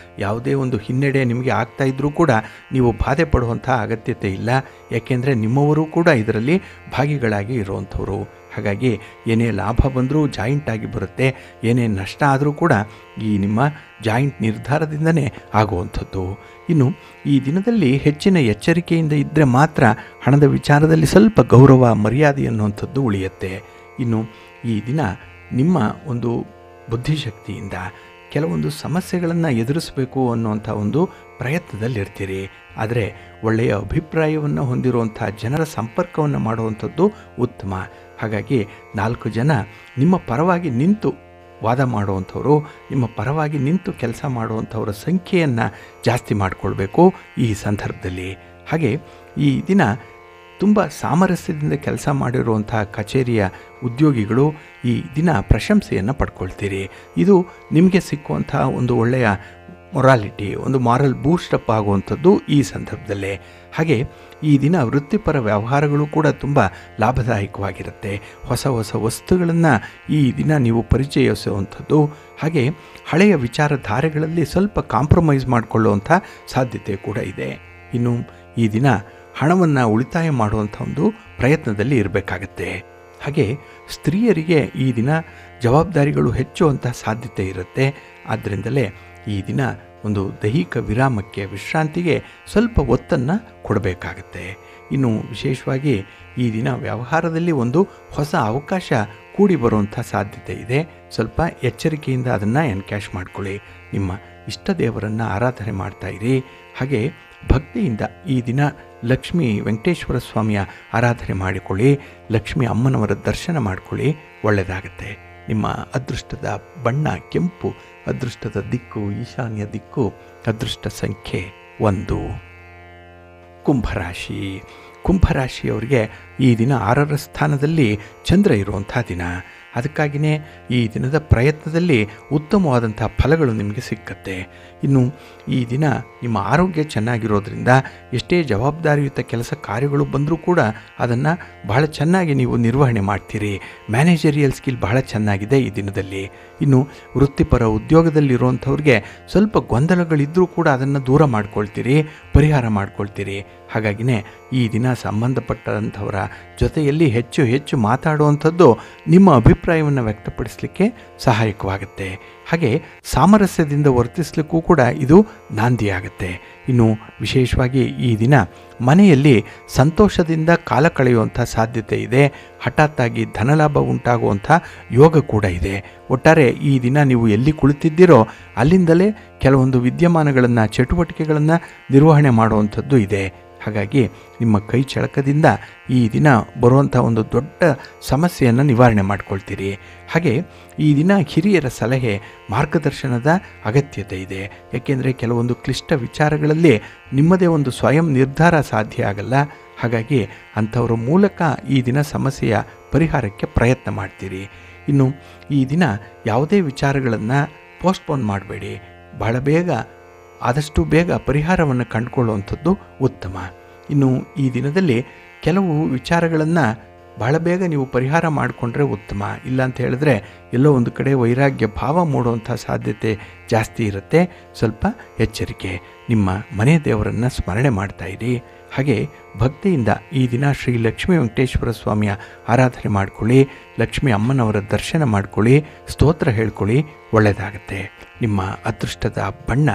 ಯಾವುದೇ ಒಂದು ಹಿನ್ನಡೆ ನಿಮಗೆ ಆಗ್ತಾ ಇದ್ದರೂ ಕೂಡ ನೀವು ಬಾಧೆ ಪಡುವಂಥ ಅಗತ್ಯತೆ ಇಲ್ಲ. ಯಾಕೆಂದರೆ ನಿಮ್ಮವರು ಕೂಡ ಇದರಲ್ಲಿ ಭಾಗಿಗಳಾಗಿ ಇರುವಂಥವರು. ಹಾಗಾಗಿ ಏನೇ ಲಾಭ ಬಂದರೂ ಜಾಯಿಂಟ್ ಆಗಿ ಬರುತ್ತೆ. ಏನೇ ನಷ್ಟ ಆದರೂ ಕೂಡ ಈ ನಿಮ್ಮ ಜಾಯಿಂಟ್ ನಿರ್ಧಾರದಿಂದನೇ ಆಗುವಂಥದ್ದು. ಇನ್ನು ಈ ದಿನದಲ್ಲಿ ಹೆಚ್ಚಿನ ಎಚ್ಚರಿಕೆಯಿಂದ ಇದ್ದರೆ ಮಾತ್ರ ಹಣದ ವಿಚಾರದಲ್ಲಿ ಸ್ವಲ್ಪ ಗೌರವ ಮರ್ಯಾದೆ ಅನ್ನುವಂಥದ್ದು ಉಳಿಯುತ್ತೆ. ಇನ್ನು ಈ ದಿನ ನಿಮ್ಮ ಒಂದು ಬುದ್ಧಿಶಕ್ತಿಯಿಂದ ಕೆಲವೊಂದು ಸಮಸ್ಯೆಗಳನ್ನು ಎದುರಿಸಬೇಕು ಅನ್ನುವಂಥ ಒಂದು ಪ್ರಯತ್ನದಲ್ಲಿರ್ತೀರಿ. ಆದರೆ ಒಳ್ಳೆಯ ಅಭಿಪ್ರಾಯವನ್ನು ಹೊಂದಿರುವಂಥ ಜನರ ಸಂಪರ್ಕವನ್ನು ಮಾಡುವಂಥದ್ದು ಉತ್ತಮ. ಹಾಗಾಗಿ 4 ಜನ ನಿಮ್ಮ ಪರವಾಗಿ ನಿಂತು ವಾದ ಮಾಡುವಂಥವರು, ನಿಮ್ಮ ಪರವಾಗಿ ನಿಂತು ಕೆಲಸ ಮಾಡುವಂಥವರ ಸಂಖ್ಯೆಯನ್ನು ಜಾಸ್ತಿ ಮಾಡಿಕೊಳ್ಬೇಕು ಈ ಸಂದರ್ಭದಲ್ಲಿ. ಹಾಗೆ ಈ ದಿನ ತುಂಬ ಸಾಮರಸ್ಯದಿಂದ ಕೆಲಸ ಮಾಡಿರುವಂಥ ಕಚೇರಿಯ ಉದ್ಯೋಗಿಗಳು ಈ ದಿನ ಪ್ರಶಂಸೆಯನ್ನು ಪಡ್ಕೊಳ್ತೀರಿ. ಇದು ನಿಮಗೆ ಸಿಕ್ಕುವಂಥ ಒಂದು ಒಳ್ಳೆಯ ಮೊರಾಲಿಟಿ, ಒಂದು ಮಾರಲ್ ಬೂಸ್ಟಪ್ ಆಗುವಂಥದ್ದು ಈ ಸಂದರ್ಭದಲ್ಲೇ. ಹಾಗೆ ಈ ದಿನ ವೃತ್ತಿಪರ ವ್ಯವಹಾರಗಳು ಕೂಡ ತುಂಬ ಲಾಭದಾಯಕವಾಗಿರುತ್ತೆ. ಹೊಸ ಹೊಸ ವಸ್ತುಗಳನ್ನು ಈ ದಿನ ನೀವು ಪರಿಚಯಿಸುವಂಥದ್ದು, ಹಾಗೆ ಹಳೆಯ ವಿಚಾರಧಾರೆಗಳಲ್ಲಿ ಸ್ವಲ್ಪ ಕಾಂಪ್ರಮೈಸ್ ಮಾಡಿಕೊಳ್ಳುವಂಥ ಸಾಧ್ಯತೆ ಕೂಡ ಇದೆ. ಇನ್ನು ಈ ದಿನ ಹಣವನ್ನು ಉಳಿತಾಯ ಮಾಡುವಂಥ ಒಂದು ಪ್ರಯತ್ನದಲ್ಲಿ ಇರಬೇಕಾಗತ್ತೆ. ಹಾಗೆ ಸ್ತ್ರೀಯರಿಗೆ ಈ ದಿನ ಜವಾಬ್ದಾರಿಗಳು ಹೆಚ್ಚುವಂಥ ಸಾಧ್ಯತೆ ಇರುತ್ತೆ. ಆದ್ದರಿಂದಲೇ ಈ ದಿನ ಒಂದು ದೈಹಿಕ ವಿರಾಮಕ್ಕೆ, ವಿಶ್ರಾಂತಿಗೆ ಸ್ವಲ್ಪ ಒತ್ತನ್ನು ಕೊಡಬೇಕಾಗತ್ತೆ. ಇನ್ನು ವಿಶೇಷವಾಗಿ ಈ ದಿನ ವ್ಯವಹಾರದಲ್ಲಿ ಒಂದು ಹೊಸ ಅವಕಾಶ ಕೂಡಿ ಬರುವಂಥ ಸಾಧ್ಯತೆ ಇದೆ. ಸ್ವಲ್ಪ ಎಚ್ಚರಿಕೆಯಿಂದ ಅದನ್ನು ಎನ್ಕ್ಯಾಶ್ ಮಾಡ್ಕೊಳ್ಳಿ. ನಿಮ್ಮ ಇಷ್ಟ ದೇವರನ್ನು ಆರಾಧನೆ ಮಾಡ್ತಾಯಿರಿ. ಹಾಗೆ ಭಕ್ತಿಯಿಂದ ಈ ದಿನ ಲಕ್ಷ್ಮೀ ವೆಂಕಟೇಶ್ವರ ಸ್ವಾಮಿಯ ಆರಾಧನೆ ಮಾಡಿಕೊಳ್ಳಿ. ಲಕ್ಷ್ಮೀ ಅಮ್ಮನವರ ದರ್ಶನ ಮಾಡಿಕೊಳ್ಳಿ, ಒಳ್ಳೆಯದಾಗತ್ತೆ. ನಿಮ್ಮ ಅದೃಷ್ಟದ ಬಣ್ಣ ಕೆಂಪು, ಅದೃಷ್ಟದ ದಿಕ್ಕು ಈಶಾನ್ಯ ದಿಕ್ಕು, ಅದೃಷ್ಟ ಸಂಖ್ಯೆ 1. ಕುಂಭರಾಶಿ. ಕುಂಭರಾಶಿಯವರಿಗೆ ಈ ದಿನ 6ರ ಸ್ಥಾನದಲ್ಲಿ ಚಂದ್ರ ಇರುವಂಥ ದಿನ. ಅದಕ್ಕಾಗಿಯೇ ಈ ದಿನದ ಪ್ರಯತ್ನದಲ್ಲಿ ಉತ್ತಮವಾದಂಥ ಫಲಗಳು ನಿಮಗೆ ಸಿಕ್ಕತ್ತೆ. ಇನ್ನು ಈ ದಿನ ನಿಮ್ಮ ಆರೋಗ್ಯ ಚೆನ್ನಾಗಿರೋದ್ರಿಂದ ಎಷ್ಟೇ ಜವಾಬ್ದಾರಿಯುತ ಕೆಲಸ ಕಾರ್ಯಗಳು ಬಂದರೂ ಕೂಡ ಅದನ್ನು ಬಹಳ ಚೆನ್ನಾಗಿ ನೀವು ನಿರ್ವಹಣೆ ಮಾಡ್ತೀರಿ. ಮ್ಯಾನೇಜರಿಯಲ್ ಸ್ಕಿಲ್ ಬಹಳ ಚೆನ್ನಾಗಿದೆ ಈ ದಿನದಲ್ಲಿ. ಇನ್ನು ವೃತ್ತಿಪರ ಉದ್ಯೋಗದಲ್ಲಿರುವಂಥವ್ರಿಗೆ ಸ್ವಲ್ಪ ಗೊಂದಲಗಳಿದ್ದರೂ ಕೂಡ ಅದನ್ನು ದೂರ ಮಾಡ್ಕೊಳ್ತೀರಿ, ಪರಿಹಾರ ಮಾಡ್ಕೊಳ್ತೀರಿ. ಹಾಗಾಗಿನೇ ಈ ದಿನ ಸಂಬಂಧಪಟ್ಟಂಥವರ ಜೊತೆಯಲ್ಲಿ ಹೆಚ್ಚು ಹೆಚ್ಚು ಮಾತಾಡುವಂಥದ್ದು ನಿಮ್ಮ ಅಭಿಪ್ರಾಯವನ್ನು ವ್ಯಕ್ತಪಡಿಸಲಿಕ್ಕೆ ಸಹಾಯಕವಾಗುತ್ತೆ. ಹಾಗೆ ಸಾಮರಸ್ಯದಿಂದ ವರ್ತಿಸಲಿಕ್ಕೂ ಕೂಡ ಇದು ನಾಂದಿಯಾಗುತ್ತೆ. ಇನ್ನು ವಿಶೇಷವಾಗಿ ಈ ದಿನ ಮನೆಯಲ್ಲಿ ಸಂತೋಷದಿಂದ ಕಾಲ ಕಳೆಯುವಂಥ ಸಾಧ್ಯತೆ ಇದೆ. ಹಠಾತ್ತಾಗಿ ಧನಲಾಭ ಉಂಟಾಗುವಂಥ ಯೋಗ ಕೂಡ ಇದೆ. ಒಟ್ಟಾರೆ ಈ ದಿನ ನೀವು ಎಲ್ಲಿ ಕುಳಿತಿದ್ದೀರೋ ಅಲ್ಲಿಂದಲೇ ಕೆಲವೊಂದು ವಿದ್ಯಮಾನಗಳನ್ನು, ಚಟುವಟಿಕೆಗಳನ್ನು ನಿರ್ವಹಣೆ ಮಾಡುವಂಥದ್ದು ಇದೆ. ಹಾಗಾಗಿ ನಿಮ್ಮ ಕೈ ಚಳಕದಿಂದ ಈ ದಿನ ಬರುವಂಥ ಒಂದು ದೊಡ್ಡ ಸಮಸ್ಯೆಯನ್ನು ನಿವಾರಣೆ ಮಾಡ್ಕೊಳ್ತೀರಿ. ಹಾಗೆ ಈ ದಿನ ಹಿರಿಯರ ಸಲಹೆ, ಮಾರ್ಗದರ್ಶನದ ಅಗತ್ಯತೆ ಇದೆ. ಏಕೆಂದರೆ ಕೆಲವೊಂದು ಕ್ಲಿಷ್ಟ ವಿಚಾರಗಳಲ್ಲಿ ನಿಮ್ಮದೇ ಒಂದು ಸ್ವಯಂ ನಿರ್ಧಾರ ಸಾಧ್ಯ ಆಗಲ್ಲ. ಹಾಗಾಗಿ ಅಂಥವರ ಮೂಲಕ ಈ ದಿನ ಸಮಸ್ಯೆಯ ಪರಿಹಾರಕ್ಕೆ ಪ್ರಯತ್ನ ಮಾಡ್ತೀರಿ. ಇನ್ನು ಈ ದಿನ ಯಾವುದೇ ವಿಚಾರಗಳನ್ನು ಪೋಸ್ಟ್ಪೋನ್ ಮಾಡಬೇಡಿ. ಬಹಳ ಬೇಗ, ಆದಷ್ಟು ಬೇಗ ಪರಿಹಾರವನ್ನು ಕಂಡುಕೊಳ್ಳುವಂಥದ್ದು ಉತ್ತಮ. ಇನ್ನು ಈ ದಿನದಲ್ಲಿ ಕೆಲವು ವಿಚಾರಗಳನ್ನು ಬಹಳ ಬೇಗ ನೀವು ಪರಿಹಾರ ಮಾಡಿಕೊಂಡ್ರೆ ಉತ್ತಮ. ಇಲ್ಲ ಅಂತ ಹೇಳಿದ್ರೆ ಎಲ್ಲೋ ಒಂದು ಕಡೆ ವೈರಾಗ್ಯ ಭಾವ ಮೂಡುವಂಥ ಸಾಧ್ಯತೆ ಜಾಸ್ತಿ ಇರುತ್ತೆ. ಸ್ವಲ್ಪ ಎಚ್ಚರಿಕೆ. ನಿಮ್ಮ ಮನೆ ದೇವರನ್ನು ಸ್ಮರಣೆ ಮಾಡ್ತಾಯಿರಿ. ಹಾಗೆ ಭಕ್ತಿಯಿಂದ ಈ ದಿನ ಶ್ರೀ ಲಕ್ಷ್ಮೀ ವೆಂಕಟೇಶ್ವರ ಸ್ವಾಮಿಯ ಆರಾಧನೆ ಮಾಡಿಕೊಳ್ಳಿ. ಲಕ್ಷ್ಮೀ ಅಮ್ಮನವರ ದರ್ಶನ ಮಾಡಿಕೊಳ್ಳಿ, ಸ್ತೋತ್ರ ಹೇಳ್ಕೊಳ್ಳಿ, ಒಳ್ಳೆಯದಾಗತ್ತೆ. ನಿಮ್ಮ ಅದೃಷ್ಟದ ಬಣ್ಣ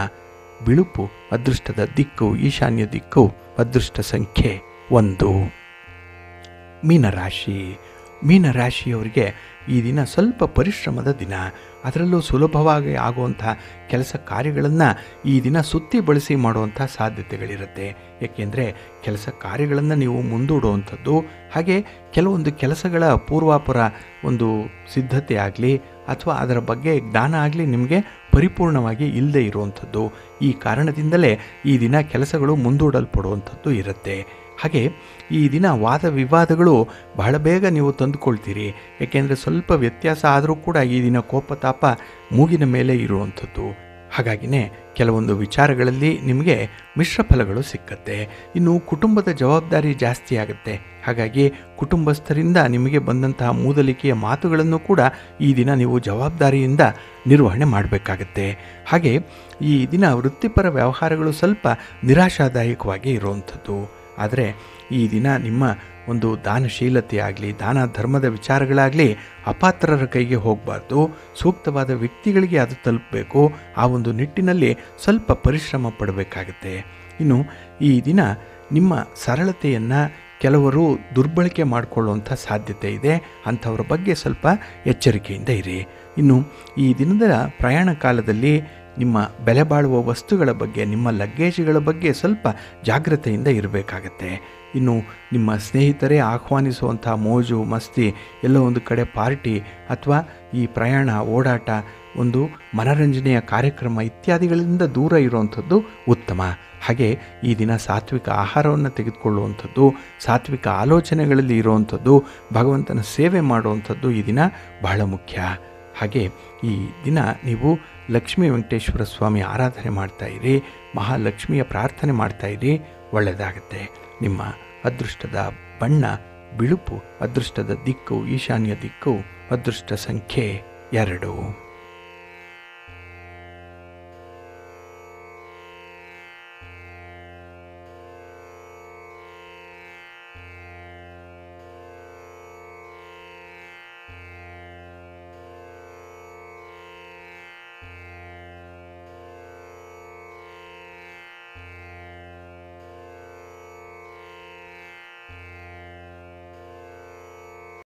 ಬಿಳುಪು, ಅದೃಷ್ಟದ ದಿಕ್ಕು ಈಶಾನ್ಯ ದಿಕ್ಕು, ಅದೃಷ್ಟ ಸಂಖ್ಯೆ 1. ಮೀನರಾಶಿ. ಮೀನರಾಶಿಯವರಿಗೆ ಈ ದಿನ ಸ್ವಲ್ಪ ಪರಿಶ್ರಮದ ದಿನ. ಅದರಲ್ಲೂ ಸುಲಭವಾಗಿ ಆಗುವಂಥ ಕೆಲಸ ಕಾರ್ಯಗಳನ್ನು ಈ ದಿನ ಸುತ್ತಿ ಬಳಸಿ ಮಾಡುವಂಥ ಸಾಧ್ಯತೆಗಳಿರುತ್ತೆ. ಏಕೆಂದರೆ ಕೆಲಸ ಕಾರ್ಯಗಳನ್ನು ನೀವು ಮುಂದೂಡುವಂಥದ್ದು, ಹಾಗೆ ಕೆಲವೊಂದು ಕೆಲಸಗಳ ಪೂರ್ವಾಪರ ಒಂದು ಸಿದ್ಧತೆ ಆಗಲಿ ಅಥವಾ ಅದರ ಬಗ್ಗೆ ಜ್ಞಾನ ಆಗಲಿ ನಿಮಗೆ ಪರಿಪೂರ್ಣವಾಗಿ ಇಲ್ಲದೆ ಇರುವಂಥದ್ದು. ಈ ಕಾರಣದಿಂದಲೇ ಈ ದಿನ ಕೆಲಸಗಳು ಮುಂದೂಡಲ್ಪಡುವಂಥದ್ದು ಇರುತ್ತೆ. ಹಾಗೆ ಈ ದಿನ ವಾದ ವಿವಾದಗಳು ಬಹಳ ಬೇಗ ನೀವು ತಂದುಕೊಳ್ತೀರಿ. ಏಕೆಂದರೆ ಸ್ವಲ್ಪ ವ್ಯತ್ಯಾಸ ಆದರೂ ಕೂಡ ಈ ದಿನ ಕೋಪತಾಪ ಮೂಗಿನ ಮೇಲೆ ಇರುವಂಥದ್ದು. ಹಾಗಾಗಿನೇ ಕೆಲವೊಂದು ವಿಚಾರಗಳಲ್ಲಿ ನಿಮಗೆ ಮಿಶ್ರ ಫಲಗಳು ಸಿಕ್ಕತ್ತೆ. ಇನ್ನು ಕುಟುಂಬದ ಜವಾಬ್ದಾರಿ ಜಾಸ್ತಿ ಆಗುತ್ತೆ. ಹಾಗಾಗಿ ಕುಟುಂಬಸ್ಥರಿಂದ ನಿಮಗೆ ಬಂದಂತಹ ಮೂದಲಿಕೆಯ ಮಾತುಗಳನ್ನು ಕೂಡ ಈ ದಿನ ನೀವು ಜವಾಬ್ದಾರಿಯಿಂದ ನಿರ್ವಹಣೆ ಮಾಡಬೇಕಾಗತ್ತೆ. ಹಾಗೆ ಈ ದಿನ ವೃತ್ತಿಪರ ವ್ಯವಹಾರಗಳು ಸ್ವಲ್ಪ ನಿರಾಶಾದಾಯಕವಾಗಿ ಇರುವಂಥದ್ದು. ಆದರೆ ಈ ದಿನ ನಿಮ್ಮ ಒಂದು ದಾನಶೀಲತೆ ಆಗಲಿ, ದಾನ ಧರ್ಮದ ವಿಚಾರಗಳಾಗಲಿ ಅಪಾತ್ರರ ಕೈಗೆ ಹೋಗಬಾರ್ದು. ಸೂಕ್ತವಾದ ವ್ಯಕ್ತಿಗಳಿಗೆ ಅದು ತಲುಪಬೇಕು. ಆ ಒಂದು ನಿಟ್ಟಿನಲ್ಲಿ ಸ್ವಲ್ಪ ಪರಿಶ್ರಮ ಪಡಬೇಕಾಗತ್ತೆ. ಇನ್ನು ಈ ದಿನ ನಿಮ್ಮ ಸರಳತೆಯನ್ನು ಕೆಲವರು ದುರ್ಬಳಕೆ ಮಾಡಿಕೊಳ್ಳುವಂಥ ಸಾಧ್ಯತೆ ಇದೆ. ಅಂಥವ್ರ ಬಗ್ಗೆ ಸ್ವಲ್ಪ ಎಚ್ಚರಿಕೆಯಿಂದ ಇರಿ. ಇನ್ನು ಈ ದಿನದ ಪ್ರಯಾಣ ಕಾಲದಲ್ಲಿ ನಿಮ್ಮ ಬೆಲೆ ಬಾಳುವ ವಸ್ತುಗಳ ಬಗ್ಗೆ, ನಿಮ್ಮ ಲಗೇಜ್ಗಳ ಬಗ್ಗೆ ಸ್ವಲ್ಪ ಜಾಗ್ರತೆಯಿಂದ ಇರಬೇಕಾಗತ್ತೆ. ಇನ್ನು ನಿಮ್ಮ ಸ್ನೇಹಿತರೇ ಆಹ್ವಾನಿಸುವಂಥ ಮೋಜು ಮಸ್ತಿ, ಎಲ್ಲೋ ಒಂದು ಕಡೆ ಪಾರ್ಟಿ ಅಥವಾ ಈ ಪ್ರಯಾಣ ಓಡಾಟ, ಒಂದು ಮನರಂಜನೆಯ ಕಾರ್ಯಕ್ರಮ ಇತ್ಯಾದಿಗಳಿಂದ ದೂರ ಇರುವಂಥದ್ದು ಉತ್ತಮ. ಹಾಗೆ ಈ ದಿನ ಸಾತ್ವಿಕ ಆಹಾರವನ್ನು ತೆಗೆದುಕೊಳ್ಳುವಂಥದ್ದು, ಸಾತ್ವಿಕ ಆಲೋಚನೆಗಳಲ್ಲಿ ಇರುವಂಥದ್ದು, ಭಗವಂತನ ಸೇವೆ ಮಾಡುವಂಥದ್ದು ಈ ದಿನ ಬಹಳ ಮುಖ್ಯ. ಹಾಗೆ ಈ ದಿನ ನೀವು ಲಕ್ಷ್ಮೀ ವೆಂಕಟೇಶ್ವರ ಸ್ವಾಮಿ ಆರಾಧನೆ ಮಾಡ್ತಾಯಿರಿ, ಮಹಾಲಕ್ಷ್ಮಿಯ ಪ್ರಾರ್ಥನೆ ಮಾಡ್ತಾಯಿರಿ, ಒಳ್ಳೆಯದಾಗತ್ತೆ. ನಿಮ್ಮ ಅದೃಷ್ಟದ ಬಣ್ಣ ಬಿಳುಪು, ಅದೃಷ್ಟದ ದಿಕ್ಕು ಈಶಾನ್ಯ ದಿಕ್ಕು, ಅದೃಷ್ಟ ಸಂಖ್ಯೆ 2.